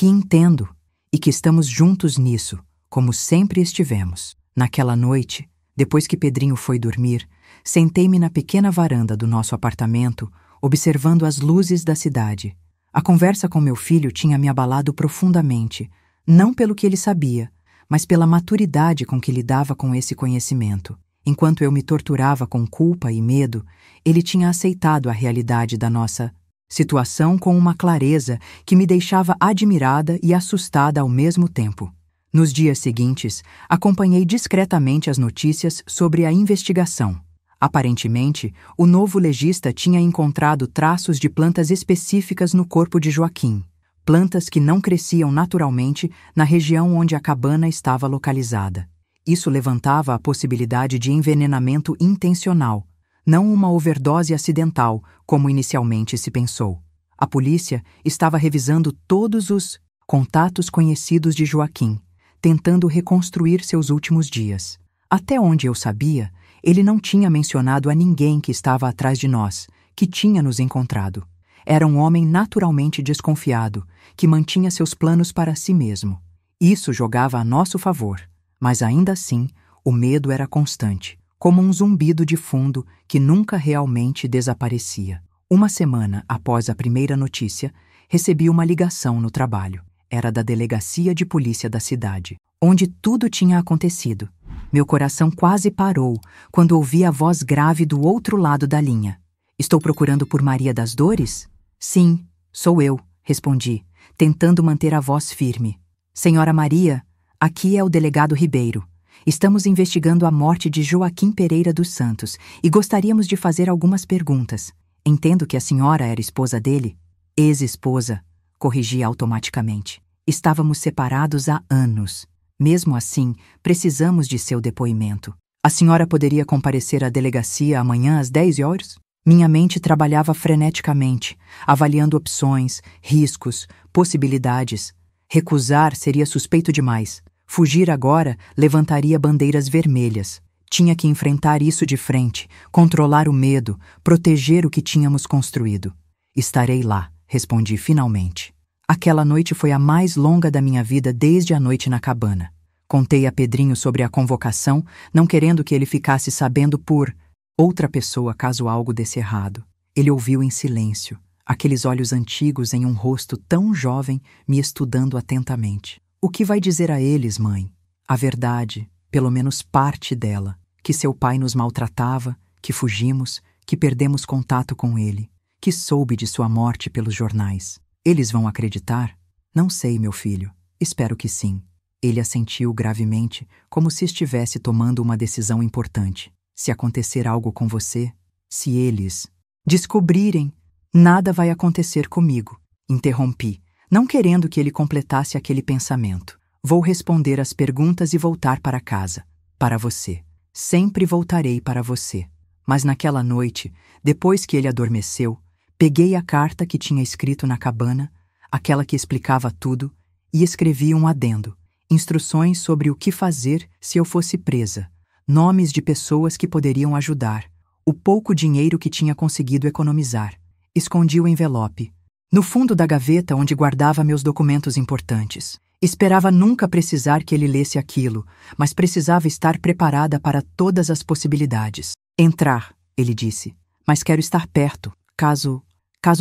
entendo e que estamos juntos nisso, como sempre estivemos." Naquela noite, depois que Pedrinho foi dormir, sentei-me na pequena varanda do nosso apartamento, observando as luzes da cidade. A conversa com meu filho tinha me abalado profundamente, não pelo que ele sabia, mas pela maturidade com que lidava com esse conhecimento. Enquanto eu me torturava com culpa e medo, ele tinha aceitado a realidade da nossa situação com uma clareza que me deixava admirada e assustada ao mesmo tempo. Nos dias seguintes, acompanhei discretamente as notícias sobre a investigação. Aparentemente, o novo legista tinha encontrado traços de plantas específicas no corpo de Joaquim, plantas que não cresciam naturalmente na região onde a cabana estava localizada. Isso levantava a possibilidade de envenenamento intencional, não uma overdose acidental, como inicialmente se pensou. A polícia estava revisando todos os contatos conhecidos de Joaquim, tentando reconstruir seus últimos dias. Até onde eu sabia, ele não tinha mencionado a ninguém que estava atrás de nós, que tinha nos encontrado. Era um homem naturalmente desconfiado, que mantinha seus planos para si mesmo. Isso jogava a nosso favor, mas ainda assim, o medo era constante, como um zumbido de fundo que nunca realmente desaparecia. Uma semana após a primeira notícia, recebi uma ligação no trabalho. Era da delegacia de polícia da cidade, onde tudo tinha acontecido. Meu coração quase parou quando ouvi a voz grave do outro lado da linha. "Estou procurando por Maria das Dores?" "Sim, sou eu", respondi, tentando manter a voz firme. "Senhora Maria, aqui é o delegado Ribeiro. Estamos investigando a morte de Joaquim Pereira dos Santos e gostaríamos de fazer algumas perguntas. Entendo que a senhora era esposa dele?" "Ex-esposa", corrigi automaticamente. "Estávamos separados há anos. Mesmo assim, precisamos de seu depoimento. A senhora poderia comparecer à delegacia amanhã às 10 horas?" Minha mente trabalhava freneticamente, avaliando opções, riscos, possibilidades. Recusar seria suspeito demais. Fugir agora levantaria bandeiras vermelhas. Tinha que enfrentar isso de frente, controlar o medo, proteger o que tínhamos construído. "Estarei lá", respondi finalmente. Aquela noite foi a mais longa da minha vida desde a noite na cabana. Contei a Pedrinho sobre a convocação, não querendo que ele ficasse sabendo por outra pessoa caso algo desse errado. Ele ouviu em silêncio, aqueles olhos antigos em um rosto tão jovem me estudando atentamente. "O que vai dizer a eles, mãe? A verdade, pelo menos parte dela, que seu pai nos maltratava, que fugimos, que perdemos contato com ele, que soube de sua morte pelos jornais. Eles vão acreditar? Não sei, meu filho. Espero que sim. Ele assentiu gravemente, como se estivesse tomando uma decisão importante. Se acontecer algo com você, se eles descobrirem, nada vai acontecer comigo. Interrompi, não querendo que ele completasse aquele pensamento. Vou responder as perguntas e voltar para casa. Para você. Sempre voltarei para você. Mas naquela noite, depois que ele adormeceu, peguei a carta que tinha escrito na cabana, aquela que explicava tudo, e escrevi um adendo. Instruções sobre o que fazer se eu fosse presa, nomes de pessoas que poderiam ajudar, o pouco dinheiro que tinha conseguido economizar. Escondi o envelope no fundo da gaveta onde guardava meus documentos importantes. Esperava nunca precisar que ele lesse aquilo, mas precisava estar preparada para todas as possibilidades. Entrar, ele disse, mas quero estar perto, caso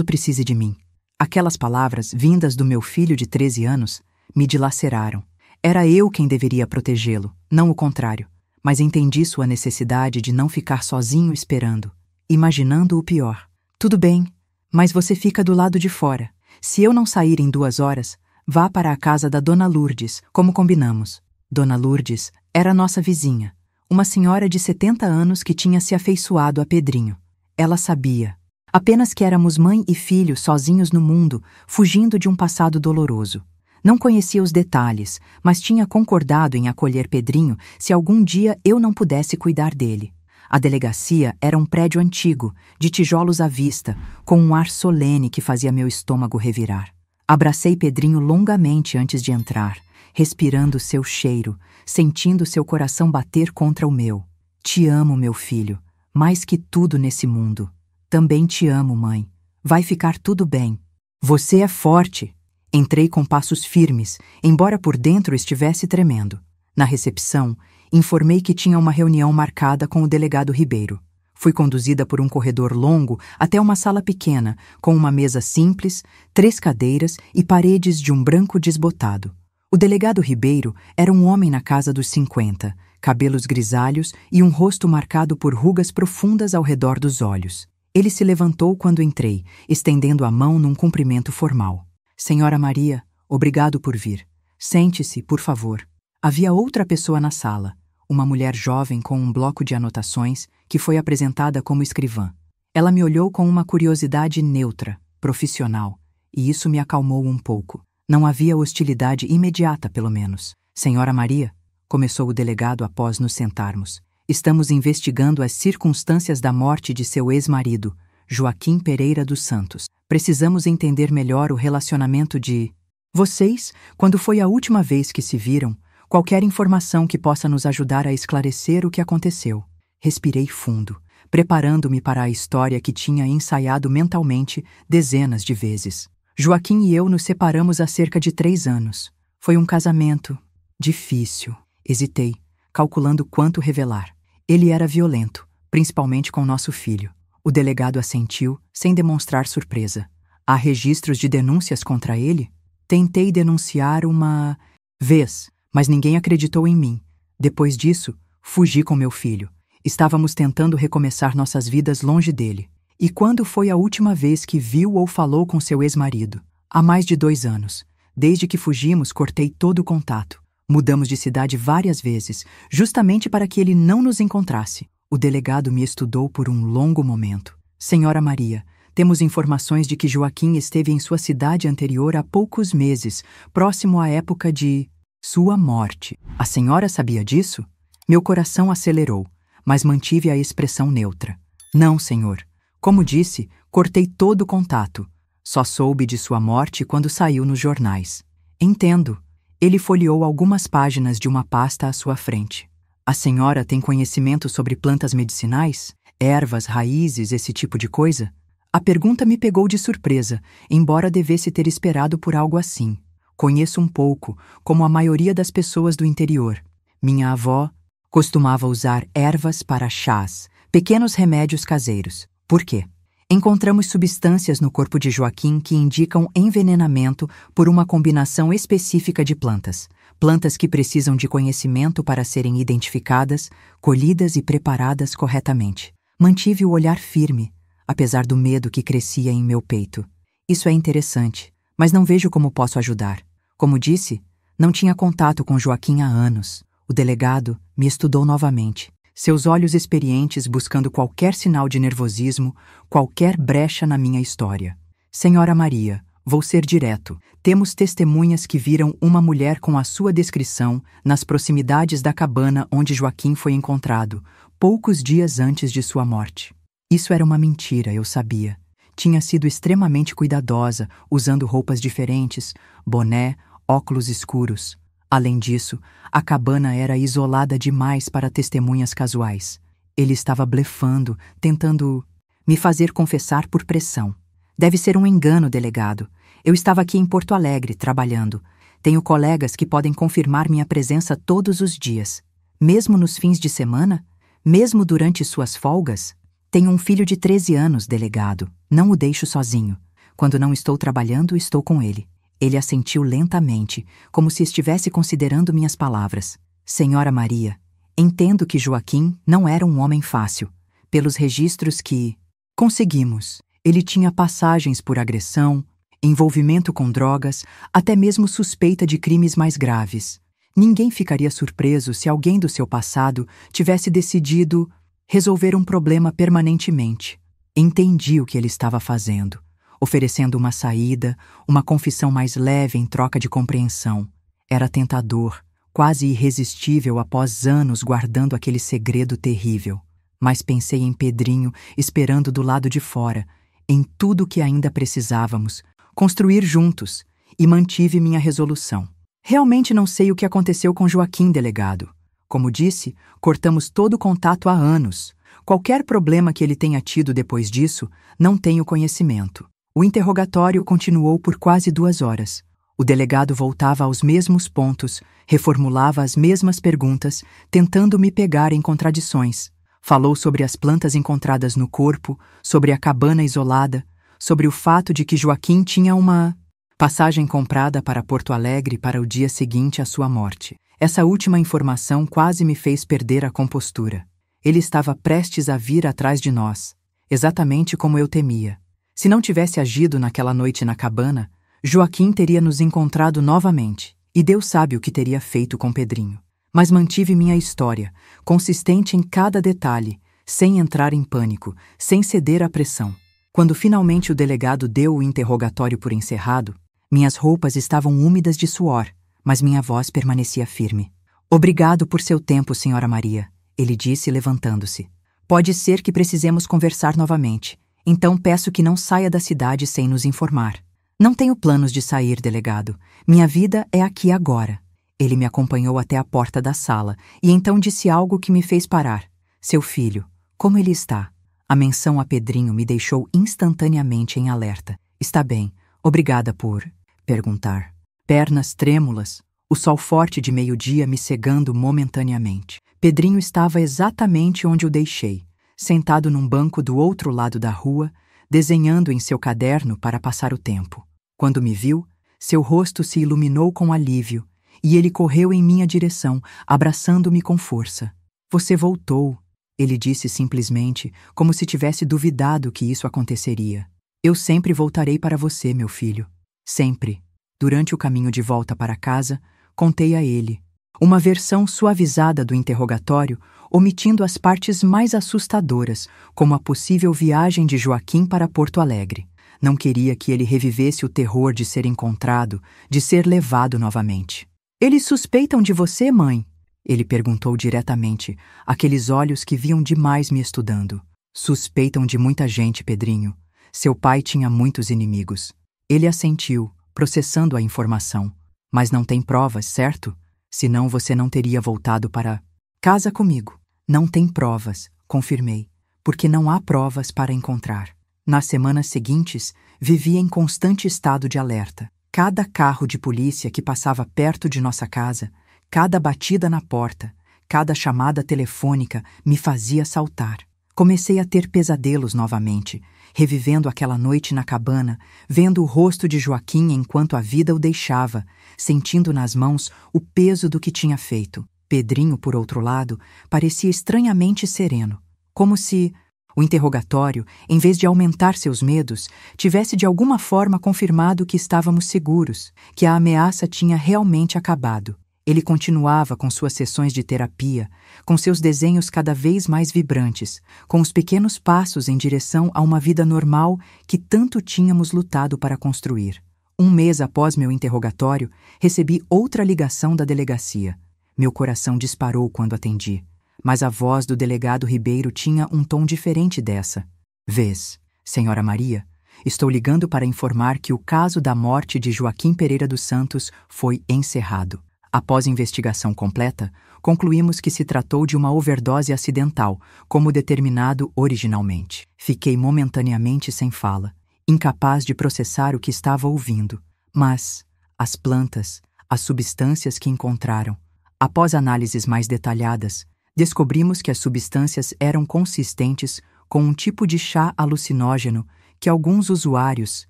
precise de mim. Aquelas palavras, vindas do meu filho de 13 anos, me dilaceraram. Era eu quem deveria protegê-lo, não o contrário, mas entendi sua necessidade de não ficar sozinho esperando, imaginando o pior. Tudo bem, mas você fica do lado de fora. Se eu não sair em 2 horas, vá para a casa da Dona Lourdes, como combinamos. Dona Lourdes era nossa vizinha, uma senhora de 70 anos que tinha se afeiçoado a Pedrinho. Ela sabia apenas que éramos mãe e filho sozinhos no mundo, fugindo de um passado doloroso. Não conhecia os detalhes, mas tinha concordado em acolher Pedrinho se algum dia eu não pudesse cuidar dele. A delegacia era um prédio antigo, de tijolos à vista, com um ar solene que fazia meu estômago revirar. Abracei Pedrinho longamente antes de entrar, respirando seu cheiro, sentindo seu coração bater contra o meu. Te amo, meu filho, mais que tudo nesse mundo. Também te amo, mãe. Vai ficar tudo bem. Você é forte. Entrei com passos firmes, embora por dentro estivesse tremendo. Na recepção, informei que tinha uma reunião marcada com o delegado Ribeiro. Fui conduzida por um corredor longo até uma sala pequena, com uma mesa simples, 3 cadeiras e paredes de um branco desbotado. O delegado Ribeiro era um homem na casa dos 50, cabelos grisalhos e um rosto marcado por rugas profundas ao redor dos olhos. Ele se levantou quando entrei, estendendo a mão num cumprimento formal. Senhora Maria, obrigado por vir. Sente-se, por favor. Havia outra pessoa na sala, uma mulher jovem com um bloco de anotações que foi apresentada como escrivã. Ela me olhou com uma curiosidade neutra, profissional, e isso me acalmou um pouco. Não havia hostilidade imediata, pelo menos. Senhora Maria, começou o delegado após nos sentarmos, estamos investigando as circunstâncias da morte de seu ex-marido, Joaquim Pereira dos Santos. Precisamos entender melhor o relacionamento de vocês, quando foi a última vez que se viram, qualquer informação que possa nos ajudar a esclarecer o que aconteceu. Respirei fundo, preparando-me para a história que tinha ensaiado mentalmente dezenas de vezes. Joaquim e eu nos separamos há cerca de 3 anos. Foi um casamento difícil. Hesitei, calculando quanto revelar. Ele era violento, principalmente com nosso filho. O delegado assentiu, sem demonstrar surpresa. Há registros de denúncias contra ele? Tentei denunciar uma vez, mas ninguém acreditou em mim. Depois disso, fugi com meu filho. Estávamos tentando recomeçar nossas vidas longe dele. E quando foi a última vez que viu ou falou com seu ex-marido? Há mais de 2 anos. Desde que fugimos, cortei todo o contato. Mudamos de cidade várias vezes, justamente para que ele não nos encontrasse. O delegado me estudou por um longo momento. Senhora Maria, temos informações de que Joaquim esteve em sua cidade anterior há poucos meses, próximo à época de sua morte. A senhora sabia disso? Meu coração acelerou, mas mantive a expressão neutra. Não, senhor. Como disse, cortei todo o contato. Só soube de sua morte quando saiu nos jornais. Entendo. Ele folheou algumas páginas de uma pasta à sua frente. A senhora tem conhecimento sobre plantas medicinais? Ervas, raízes, esse tipo de coisa? A pergunta me pegou de surpresa, embora devesse ter esperado por algo assim. Conheço um pouco, como a maioria das pessoas do interior. Minha avó costumava usar ervas para chás, pequenos remédios caseiros. Por quê? Encontramos substâncias no corpo de Joaquim que indicam envenenamento por uma combinação específica de plantas. Plantas que precisam de conhecimento para serem identificadas, colhidas e preparadas corretamente. Mantive o olhar firme, apesar do medo que crescia em meu peito. Isso é interessante, mas não vejo como posso ajudar. Como disse, não tinha contato com Joaquim há anos. O delegado me estudou novamente. Seus olhos experientes buscando qualquer sinal de nervosismo, qualquer brecha na minha história. Senhora Maria, vou ser direto. Temos testemunhas que viram uma mulher com a sua descrição nas proximidades da cabana onde Joaquim foi encontrado, poucos dias antes de sua morte. Isso era uma mentira, eu sabia. Tinha sido extremamente cuidadosa, usando roupas diferentes, boné, óculos escuros. Além disso, a cabana era isolada demais para testemunhas casuais. Ele estava blefando, tentando me fazer confessar por pressão. Deve ser um engano, delegado. Eu estava aqui em Porto Alegre, trabalhando. Tenho colegas que podem confirmar minha presença todos os dias. Mesmo nos fins de semana? Mesmo durante suas folgas? Tenho um filho de 13 anos, delegado. Não o deixo sozinho. Quando não estou trabalhando, estou com ele. Ele assentiu lentamente, como se estivesse considerando minhas palavras. Senhora Maria, entendo que Joaquim não era um homem fácil. Pelos registros que conseguimos, ele tinha passagens por agressão, envolvimento com drogas, até mesmo suspeita de crimes mais graves. Ninguém ficaria surpreso se alguém do seu passado tivesse decidido resolver um problema permanentemente. Entendi o que ele estava fazendo, oferecendo uma saída, uma confissão mais leve em troca de compreensão. Era tentador, quase irresistível após anos guardando aquele segredo terrível. Mas pensei em Pedrinho esperando do lado de fora, em tudo o que ainda precisávamos, construir juntos, e mantive minha resolução. Realmente não sei o que aconteceu com Joaquim, delegado. Como disse, cortamos todo o contato há anos. Qualquer problema que ele tenha tido depois disso, não tenho conhecimento. O interrogatório continuou por quase 2 horas. O delegado voltava aos mesmos pontos, reformulava as mesmas perguntas, tentando me pegar em contradições. Falou sobre as plantas encontradas no corpo, sobre a cabana isolada, sobre o fato de que Joaquim tinha uma passagem comprada para Porto Alegre para o dia seguinte à sua morte. Essa última informação quase me fez perder a compostura. Ele estava prestes a vir atrás de nós, exatamente como eu temia. Se não tivesse agido naquela noite na cabana, Joaquim teria nos encontrado novamente, e Deus sabe o que teria feito com Pedrinho. Mas mantive minha história, consistente em cada detalhe, sem entrar em pânico, sem ceder à pressão. Quando finalmente o delegado deu o interrogatório por encerrado, minhas roupas estavam úmidas de suor, mas minha voz permanecia firme. Obrigado por seu tempo, senhora Maria, ele disse levantando-se. Pode ser que precisemos conversar novamente, então peço que não saia da cidade sem nos informar. Não tenho planos de sair, delegado. Minha vida é aqui agora. Ele me acompanhou até a porta da sala e então disse algo que me fez parar. Seu filho, como ele está? A menção a Pedrinho me deixou instantaneamente em alerta. Está bem, obrigada por perguntar. Pernas trêmulas, o sol forte de meio-dia me cegando momentaneamente. Pedrinho estava exatamente onde o deixei, sentado num banco do outro lado da rua, desenhando em seu caderno para passar o tempo. Quando me viu, seu rosto se iluminou com alívio e ele correu em minha direção, abraçando-me com força. Você voltou, ele disse simplesmente, como se tivesse duvidado que isso aconteceria. Eu sempre voltarei para você, meu filho. Sempre. Durante o caminho de volta para casa, contei a ele uma versão suavizada do interrogatório, omitindo as partes mais assustadoras, como a possível viagem de Joaquim para Porto Alegre. Não queria que ele revivesse o terror de ser encontrado, de ser levado novamente. Eles suspeitam de você, mãe? Ele perguntou diretamente, aqueles olhos que viam demais me estudando. Suspeitam de muita gente, Pedrinho. Seu pai tinha muitos inimigos. Ele assentiu, processando a informação. Mas não tem provas, certo? Senão você não teria voltado para casa comigo. Não tem provas, confirmei, porque não há provas para encontrar. Nas semanas seguintes, vivia em constante estado de alerta. Cada carro de polícia que passava perto de nossa casa, cada batida na porta, cada chamada telefônica me fazia saltar. Comecei a ter pesadelos novamente, revivendo aquela noite na cabana, vendo o rosto de Joaquim enquanto a vida o deixava, sentindo nas mãos o peso do que tinha feito. Pedrinho, por outro lado, parecia estranhamente sereno, como se O interrogatório, em vez de aumentar seus medos, tivesse de alguma forma confirmado que estávamos seguros, que a ameaça tinha realmente acabado. Ele continuava com suas sessões de terapia, com seus desenhos cada vez mais vibrantes, com os pequenos passos em direção a uma vida normal que tanto tínhamos lutado para construir. Um mês após meu interrogatório, recebi outra ligação da delegacia. Meu coração disparou quando atendi, mas a voz do delegado Ribeiro tinha um tom diferente dessa. Vês, Senhora Maria, estou ligando para informar que o caso da morte de Joaquim Pereira dos Santos foi encerrado. Após investigação completa, concluímos que se tratou de uma overdose acidental, como determinado originalmente. Fiquei momentaneamente sem fala, incapaz de processar o que estava ouvindo. Mas as plantas, as substâncias que encontraram, após análises mais detalhadas, descobrimos que as substâncias eram consistentes com um tipo de chá alucinógeno que alguns usuários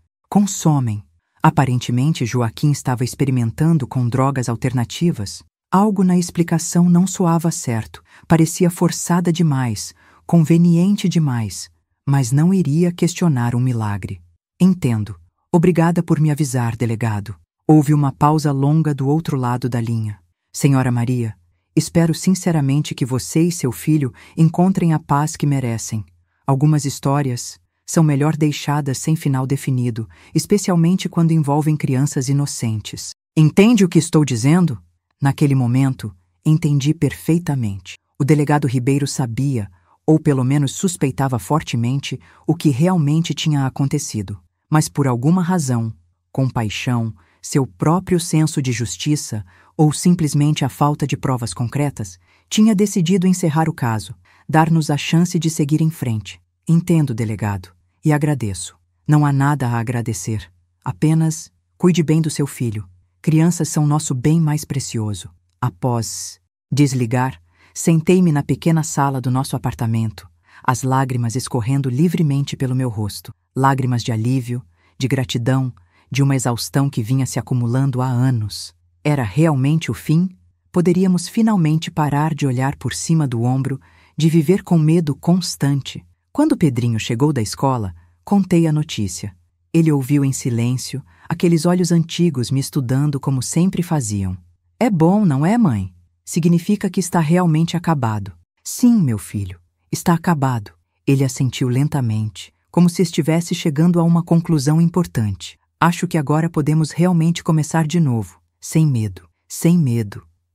consomem. Aparentemente, Joaquim estava experimentando com drogas alternativas. Algo na explicação não soava certo, parecia forçada demais, conveniente demais, mas não iria questionar um milagre. Entendo. Obrigada por me avisar, delegado. Houve uma pausa longa do outro lado da linha. Senhora Maria, espero sinceramente que você e seu filho encontrem a paz que merecem. Algumas histórias são melhor deixadas sem final definido, especialmente quando envolvem crianças inocentes. Entende o que estou dizendo? Naquele momento, entendi perfeitamente. O delegado Ribeiro sabia, ou pelo menos suspeitava fortemente, o que realmente tinha acontecido. Mas por alguma razão, compaixão, seu próprio senso de justiça, ou simplesmente a falta de provas concretas, tinha decidido encerrar o caso, dar-nos a chance de seguir em frente. Entendo, delegado, e agradeço. Não há nada a agradecer. Apenas cuide bem do seu filho. Crianças são nosso bem mais precioso. Após desligar, sentei-me na pequena sala do nosso apartamento, as lágrimas escorrendo livremente pelo meu rosto. Lágrimas de alívio, de gratidão, de uma exaustão que vinha se acumulando há anos. Era realmente o fim? Poderíamos finalmente parar de olhar por cima do ombro, de viver com medo constante. Quando Pedrinho chegou da escola, contei a notícia. Ele ouviu em silêncio, aqueles olhos antigos me estudando como sempre faziam. É bom, não é, mãe? Significa que está realmente acabado. Sim, meu filho, está acabado. Ele assentiu lentamente, como se estivesse chegando a uma conclusão importante. Acho que agora podemos realmente começar de novo, sem medo,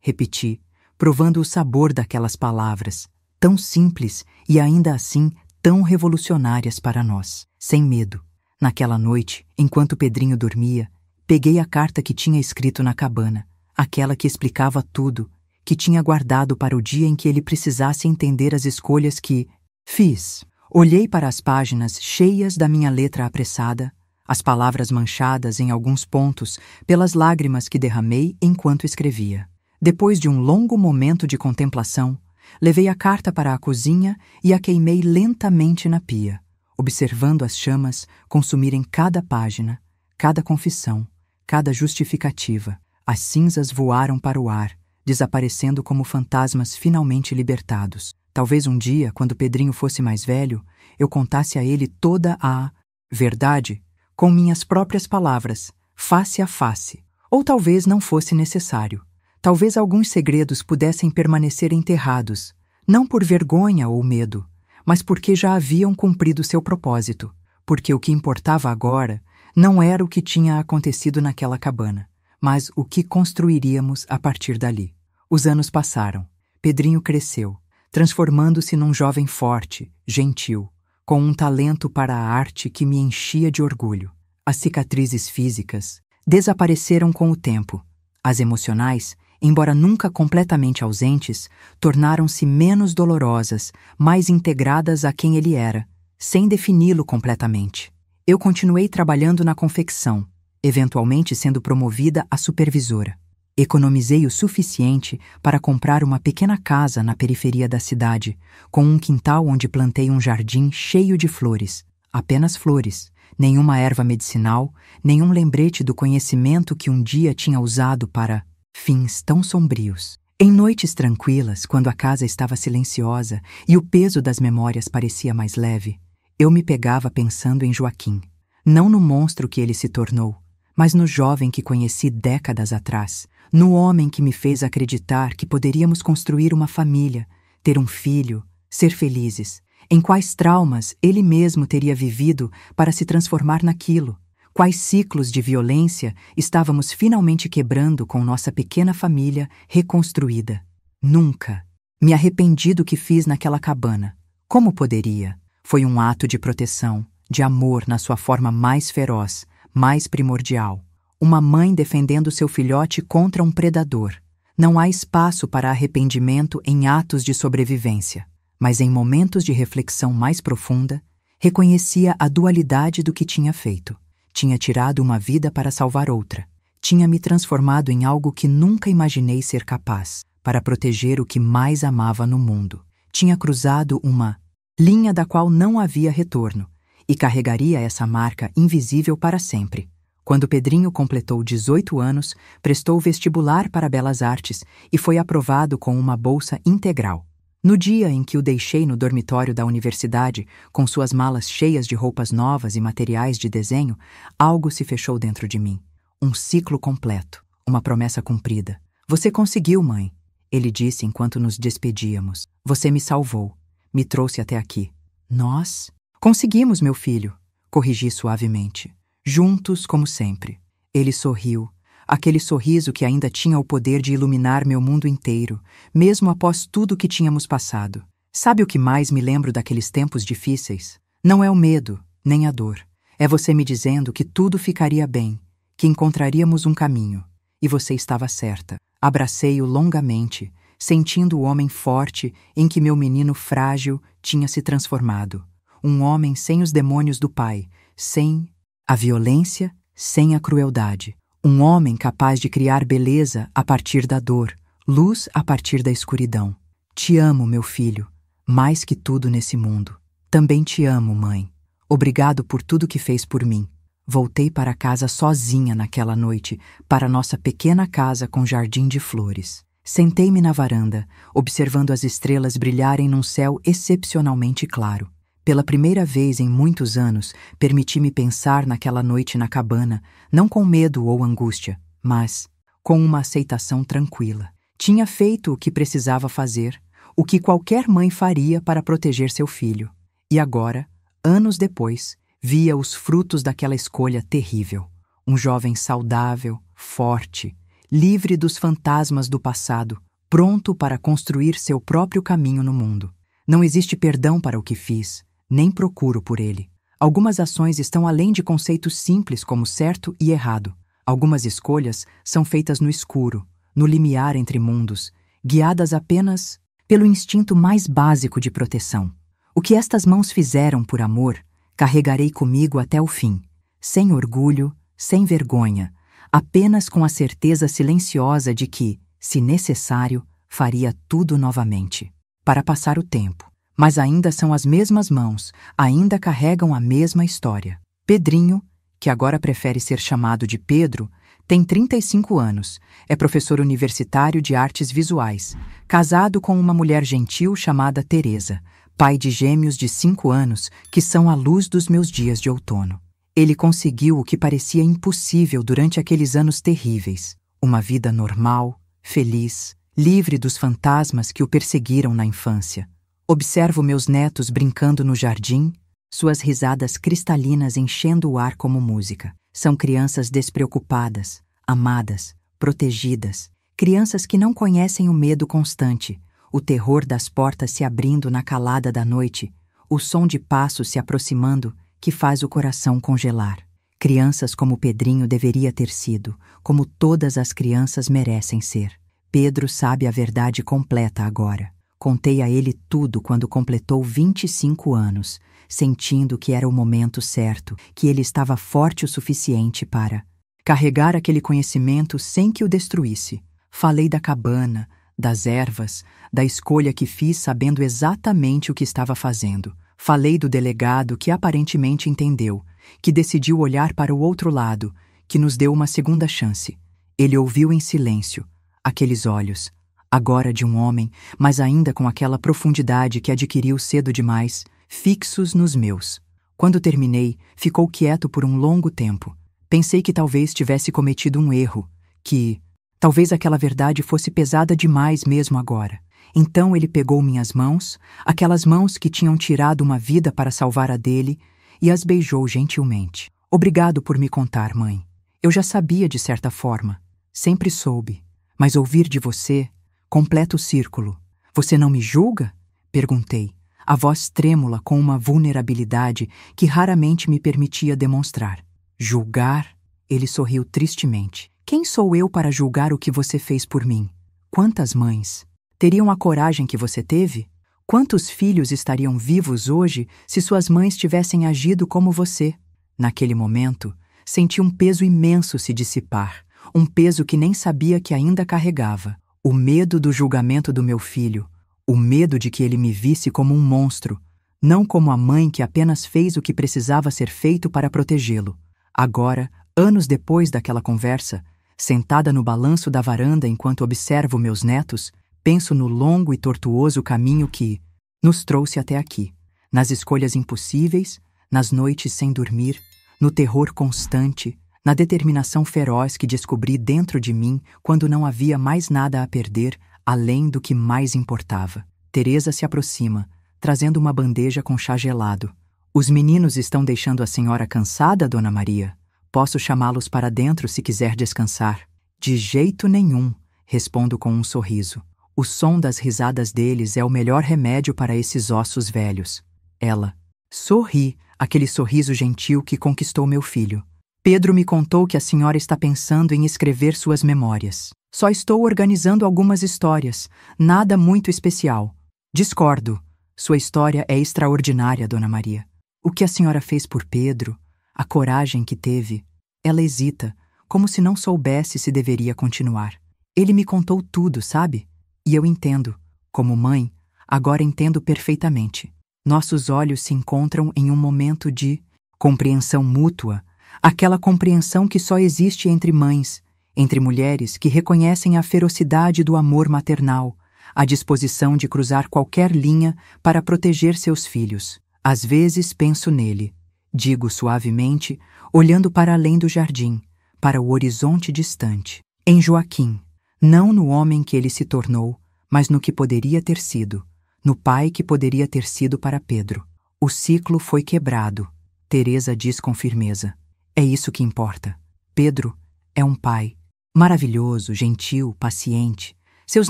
repeti, provando o sabor daquelas palavras, tão simples e ainda assim tão revolucionárias para nós. Sem medo. Naquela noite, enquanto Pedrinho dormia, peguei a carta que tinha escrito na cabana, aquela que explicava tudo, que tinha guardado para o dia em que ele precisasse entender as escolhas que fiz. Olhei para as páginas cheias da minha letra apressada, as palavras manchadas em alguns pontos pelas lágrimas que derramei enquanto escrevia. Depois de um longo momento de contemplação, levei a carta para a cozinha e a queimei lentamente na pia, observando as chamas consumirem cada página, cada confissão, cada justificativa. As cinzas voaram para o ar, desaparecendo como fantasmas finalmente libertados. Talvez um dia, quando Pedrinho fosse mais velho, eu contasse a ele toda a verdade, com minhas próprias palavras, face a face. Ou talvez não fosse necessário. Talvez alguns segredos pudessem permanecer enterrados, não por vergonha ou medo, mas porque já haviam cumprido seu propósito, porque o que importava agora não era o que tinha acontecido naquela cabana, mas o que construiríamos a partir dali. Os anos passaram. Pedrinho cresceu, transformando-se num jovem forte, gentil, com um talento para a arte que me enchia de orgulho. As cicatrizes físicas desapareceram com o tempo. As emocionais, embora nunca completamente ausentes, tornaram-se menos dolorosas, mais integradas a quem ele era, sem defini-lo completamente. Eu continuei trabalhando na confecção, eventualmente sendo promovida a supervisora. Economizei o suficiente para comprar uma pequena casa na periferia da cidade, com um quintal onde plantei um jardim cheio de flores. Apenas flores, nenhuma erva medicinal, nenhum lembrete do conhecimento que um dia tinha usado para fins tão sombrios. Em noites tranquilas, quando a casa estava silenciosa e o peso das memórias parecia mais leve, eu me pegava pensando em Joaquim. Não no monstro que ele se tornou, mas no jovem que conheci décadas atrás, no homem que me fez acreditar que poderíamos construir uma família, ter um filho, ser felizes. Em quais traumas ele mesmo teria vivido para se transformar naquilo? Quais ciclos de violência estávamos finalmente quebrando com nossa pequena família reconstruída? Nunca me arrependi do que fiz naquela cabana. Como poderia? Foi um ato de proteção, de amor na sua forma mais feroz, mais primordial. Uma mãe defendendo seu filhote contra um predador. Não há espaço para arrependimento em atos de sobrevivência, mas em momentos de reflexão mais profunda, reconhecia a dualidade do que tinha feito. Tinha tirado uma vida para salvar outra. Tinha me transformado em algo que nunca imaginei ser capaz, para proteger o que mais amava no mundo. Tinha cruzado uma linha da qual não havia retorno, e carregaria essa marca invisível para sempre. Quando Pedrinho completou 18 anos, prestou vestibular para Belas Artes e foi aprovado com uma bolsa integral. No dia em que o deixei no dormitório da universidade, com suas malas cheias de roupas novas e materiais de desenho, algo se fechou dentro de mim. Um ciclo completo, uma promessa cumprida. Você conseguiu, mãe, ele disse enquanto nos despedíamos. Você me salvou, me trouxe até aqui. Nós conseguimos, meu filho, corrigi suavemente. Juntos como sempre. Ele sorriu, aquele sorriso que ainda tinha o poder de iluminar meu mundo inteiro, mesmo após tudo que tínhamos passado. Sabe o que mais me lembro daqueles tempos difíceis? Não é o medo, nem a dor. É você me dizendo que tudo ficaria bem, que encontraríamos um caminho. E você estava certa. Abracei-o longamente, sentindo o homem forte em que meu menino frágil tinha se transformado. Um homem sem os demônios do pai, sem a violência, sem a crueldade. Um homem capaz de criar beleza a partir da dor, luz a partir da escuridão. Te amo, meu filho, mais que tudo nesse mundo. Também te amo, mãe. Obrigado por tudo que fez por mim. Voltei para casa sozinha naquela noite, para nossa pequena casa com jardim de flores. Sentei-me na varanda, observando as estrelas brilharem num céu excepcionalmente claro. Pela primeira vez em muitos anos, permiti-me pensar naquela noite na cabana, não com medo ou angústia, mas com uma aceitação tranquila. Tinha feito o que precisava fazer, o que qualquer mãe faria para proteger seu filho. E agora, anos depois, via os frutos daquela escolha terrível. Um jovem saudável, forte, livre dos fantasmas do passado, pronto para construir seu próprio caminho no mundo. Não existe perdão para o que fiz, nem procuro por ele. Algumas ações estão além de conceitos simples como certo e errado. Algumas escolhas são feitas no escuro, no limiar entre mundos, guiadas apenas pelo instinto mais básico de proteção. O que estas mãos fizeram por amor, carregarei comigo até o fim, sem orgulho, sem vergonha, apenas com a certeza silenciosa de que, se necessário, faria tudo novamente, para passar o tempo. Mas ainda são as mesmas mãos, ainda carregam a mesma história. Pedrinho, que agora prefere ser chamado de Pedro, tem 35 anos, é professor universitário de artes visuais, casado com uma mulher gentil chamada Teresa, pai de gêmeos de 5 anos, que são a luz dos meus dias de outono. Ele conseguiu o que parecia impossível durante aqueles anos terríveis, uma vida normal, feliz, livre dos fantasmas que o perseguiram na infância. Observo meus netos brincando no jardim, suas risadas cristalinas enchendo o ar como música. São crianças despreocupadas, amadas, protegidas, crianças que não conhecem o medo constante, o terror das portas se abrindo na calada da noite, o som de passos se aproximando que faz o coração congelar. Crianças como Pedrinho deveria ter sido, como todas as crianças merecem ser. Pedro sabe a verdade completa agora. Contei a ele tudo quando completou 25 anos, sentindo que era o momento certo, que ele estava forte o suficiente para carregar aquele conhecimento sem que o destruísse. Falei da cabana, das ervas, da escolha que fiz sabendo exatamente o que estava fazendo. Falei do delegado que aparentemente entendeu, que decidiu olhar para o outro lado, que nos deu uma segunda chance. Ele ouviu em silêncio, aqueles olhos, agora de um homem, mas ainda com aquela profundidade que adquiriu cedo demais, fixos nos meus. Quando terminei, ficou quieto por um longo tempo. Pensei que talvez tivesse cometido um erro, que talvez aquela verdade fosse pesada demais mesmo agora. Então ele pegou minhas mãos, aquelas mãos que tinham tirado uma vida para salvar a dele, e as beijou gentilmente. Obrigado por me contar, mãe. Eu já sabia de certa forma. Sempre soube. Mas ouvir de você completa o círculo. Você não me julga? Perguntei, a voz trêmula com uma vulnerabilidade que raramente me permitia demonstrar. Julgar? Ele sorriu tristemente. Quem sou eu para julgar o que você fez por mim? Quantas mães teriam a coragem que você teve? Quantos filhos estariam vivos hoje se suas mães tivessem agido como você? Naquele momento, senti um peso imenso se dissipar, um peso que nem sabia que ainda carregava. O medo do julgamento do meu filho, o medo de que ele me visse como um monstro, não como a mãe que apenas fez o que precisava ser feito para protegê-lo. Agora, anos depois daquela conversa, sentada no balanço da varanda enquanto observo meus netos, penso no longo e tortuoso caminho que nos trouxe até aqui, nas escolhas impossíveis, nas noites sem dormir, no terror constante, na determinação feroz que descobri dentro de mim quando não havia mais nada a perder além do que mais importava. Teresa se aproxima, trazendo uma bandeja com chá gelado. Os meninos estão deixando a senhora cansada, Dona Maria? Posso chamá-los para dentro se quiser descansar? De jeito nenhum, respondo com um sorriso. O som das risadas deles é o melhor remédio para esses ossos velhos. Ela sorri, aquele sorriso gentil que conquistou meu filho. Pedro me contou que a senhora está pensando em escrever suas memórias. Só estou organizando algumas histórias, nada muito especial. Discordo. Sua história é extraordinária, Dona Maria. O que a senhora fez por Pedro, a coragem que teve. Ela hesita, como se não soubesse se deveria continuar. Ele me contou tudo, sabe? E eu entendo. Como mãe, agora entendo perfeitamente. Nossos olhos se encontram em um momento de compreensão mútua, aquela compreensão que só existe entre mães, entre mulheres que reconhecem a ferocidade do amor maternal, a disposição de cruzar qualquer linha para proteger seus filhos. Às vezes penso nele, digo suavemente, olhando para além do jardim, para o horizonte distante. Em Joaquim, não no homem que ele se tornou, mas no que poderia ter sido, no pai que poderia ter sido para Pedro. O ciclo foi quebrado, Teresa diz com firmeza. É isso que importa. Pedro é um pai, maravilhoso, gentil, paciente. Seus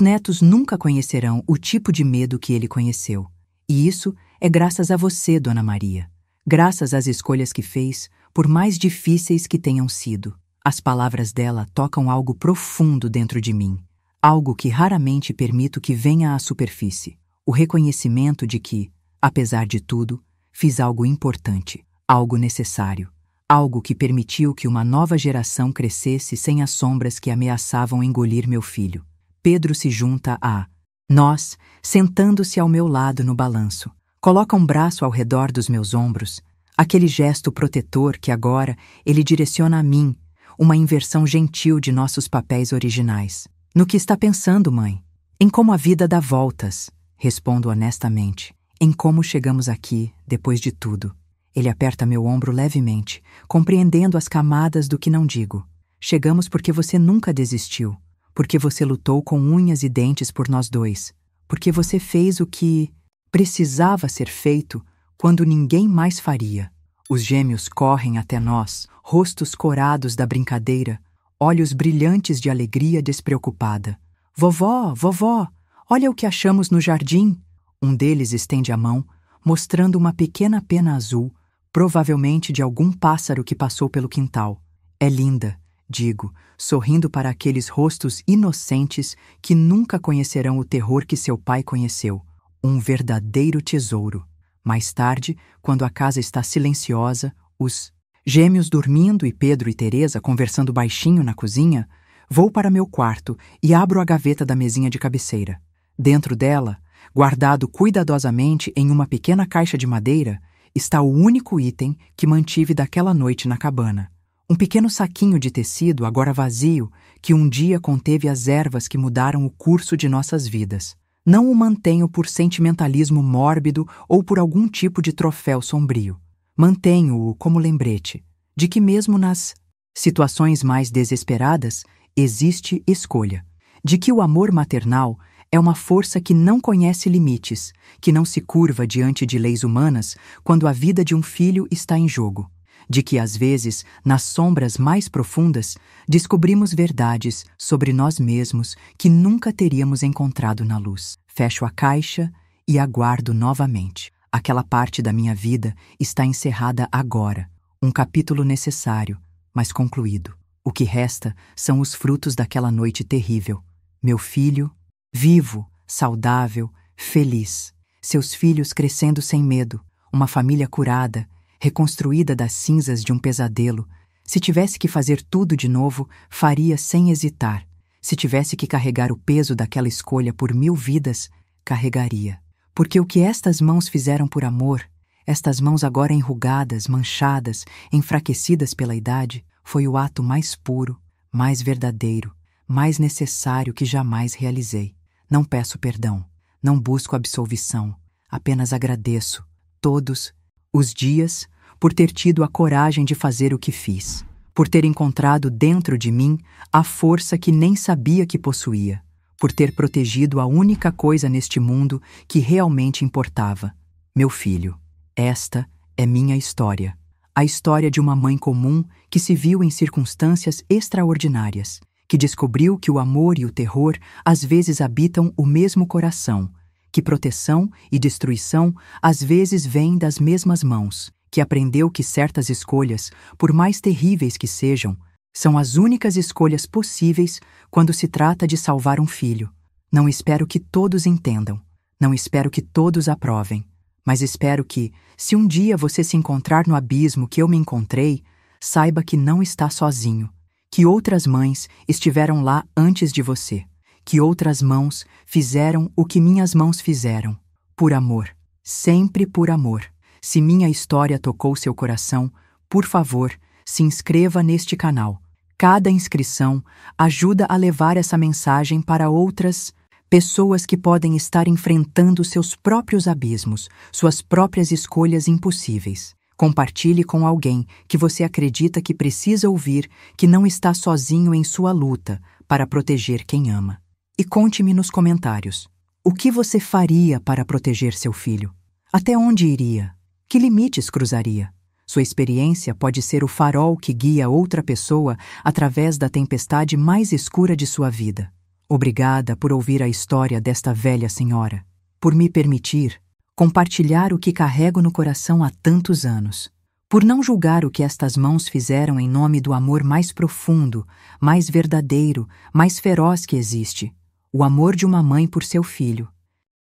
netos nunca conhecerão o tipo de medo que ele conheceu. E isso é graças a você, Dona Maria. Graças às escolhas que fez, por mais difíceis que tenham sido. As palavras dela tocam algo profundo dentro de mim, algo que raramente permito que venha à superfície. O reconhecimento de que, apesar de tudo, fiz algo importante, algo necessário. Algo que permitiu que uma nova geração crescesse sem as sombras que ameaçavam engolir meu filho. Pedro se junta a nós, sentando-se ao meu lado no balanço. Coloca um braço ao redor dos meus ombros, aquele gesto protetor que agora ele direciona a mim, uma inversão gentil de nossos papéis originais. No que está pensando, mãe? Em como a vida dá voltas, respondo honestamente. Em como chegamos aqui, depois de tudo. Ele aperta meu ombro levemente, compreendendo as camadas do que não digo. Chegamos porque você nunca desistiu, porque você lutou com unhas e dentes por nós dois, porque você fez o que precisava ser feito quando ninguém mais faria. Os gêmeos correm até nós, rostos corados da brincadeira, olhos brilhantes de alegria despreocupada. Vovó, vovó, olha o que achamos no jardim. Um deles estende a mão, mostrando uma pequena pena azul, provavelmente de algum pássaro que passou pelo quintal. É linda, digo, sorrindo para aqueles rostos inocentes que nunca conhecerão o terror que seu pai conheceu. Um verdadeiro tesouro. Mais tarde, quando a casa está silenciosa, os gêmeos dormindo e Pedro e Teresa conversando baixinho na cozinha, vou para meu quarto e abro a gaveta da mesinha de cabeceira. Dentro dela, guardado cuidadosamente em uma pequena caixa de madeira, está o único item que mantive daquela noite na cabana. Um pequeno saquinho de tecido, agora vazio, que um dia conteve as ervas que mudaram o curso de nossas vidas. Não o mantenho por sentimentalismo mórbido ou por algum tipo de troféu sombrio. Mantenho-o como lembrete de que mesmo nas situações mais desesperadas existe escolha, de que o amor maternal é uma força que não conhece limites, que não se curva diante de leis humanas quando a vida de um filho está em jogo, de que às vezes, nas sombras mais profundas, descobrimos verdades sobre nós mesmos que nunca teríamos encontrado na luz. Fecho a caixa e aguardo novamente. Aquela parte da minha vida está encerrada agora, um capítulo necessário, mas concluído. O que resta são os frutos daquela noite terrível. Meu filho, vivo, saudável, feliz. Seus filhos crescendo sem medo, uma família curada, reconstruída das cinzas de um pesadelo. Se tivesse que fazer tudo de novo, faria sem hesitar. Se tivesse que carregar o peso daquela escolha por 1000 vidas, carregaria. Porque o que estas mãos fizeram por amor, estas mãos agora enrugadas, manchadas, enfraquecidas pela idade, foi o ato mais puro, mais verdadeiro, mais necessário que jamais realizei. Não peço perdão, não busco absolvição, apenas agradeço, todos os dias, por ter tido a coragem de fazer o que fiz, por ter encontrado dentro de mim a força que nem sabia que possuía, por ter protegido a única coisa neste mundo que realmente importava, meu filho. Esta é minha história, a história de uma mãe comum que se viu em circunstâncias extraordinárias, que descobriu que o amor e o terror às vezes habitam o mesmo coração, que proteção e destruição às vezes vêm das mesmas mãos, que aprendeu que certas escolhas, por mais terríveis que sejam, são as únicas escolhas possíveis quando se trata de salvar um filho. Não espero que todos entendam, não espero que todos aprovem, mas espero que, se um dia você se encontrar no abismo que eu me encontrei, saiba que não está sozinho, que outras mães estiveram lá antes de você, que outras mãos fizeram o que minhas mãos fizeram, por amor, sempre por amor. Se minha história tocou seu coração, por favor, se inscreva neste canal. Cada inscrição ajuda a levar essa mensagem para outras pessoas que podem estar enfrentando seus próprios abismos, suas próprias escolhas impossíveis. Compartilhe com alguém que você acredita que precisa ouvir que não está sozinho em sua luta para proteger quem ama. E conte-me nos comentários, o que você faria para proteger seu filho? Até onde iria? Que limites cruzaria? Sua experiência pode ser o farol que guia outra pessoa através da tempestade mais escura de sua vida. Obrigada por ouvir a história desta velha senhora, por me permitir compartilhar o que carrego no coração há tantos anos, por não julgar o que estas mãos fizeram em nome do amor mais profundo, mais verdadeiro, mais feroz que existe, o amor de uma mãe por seu filho.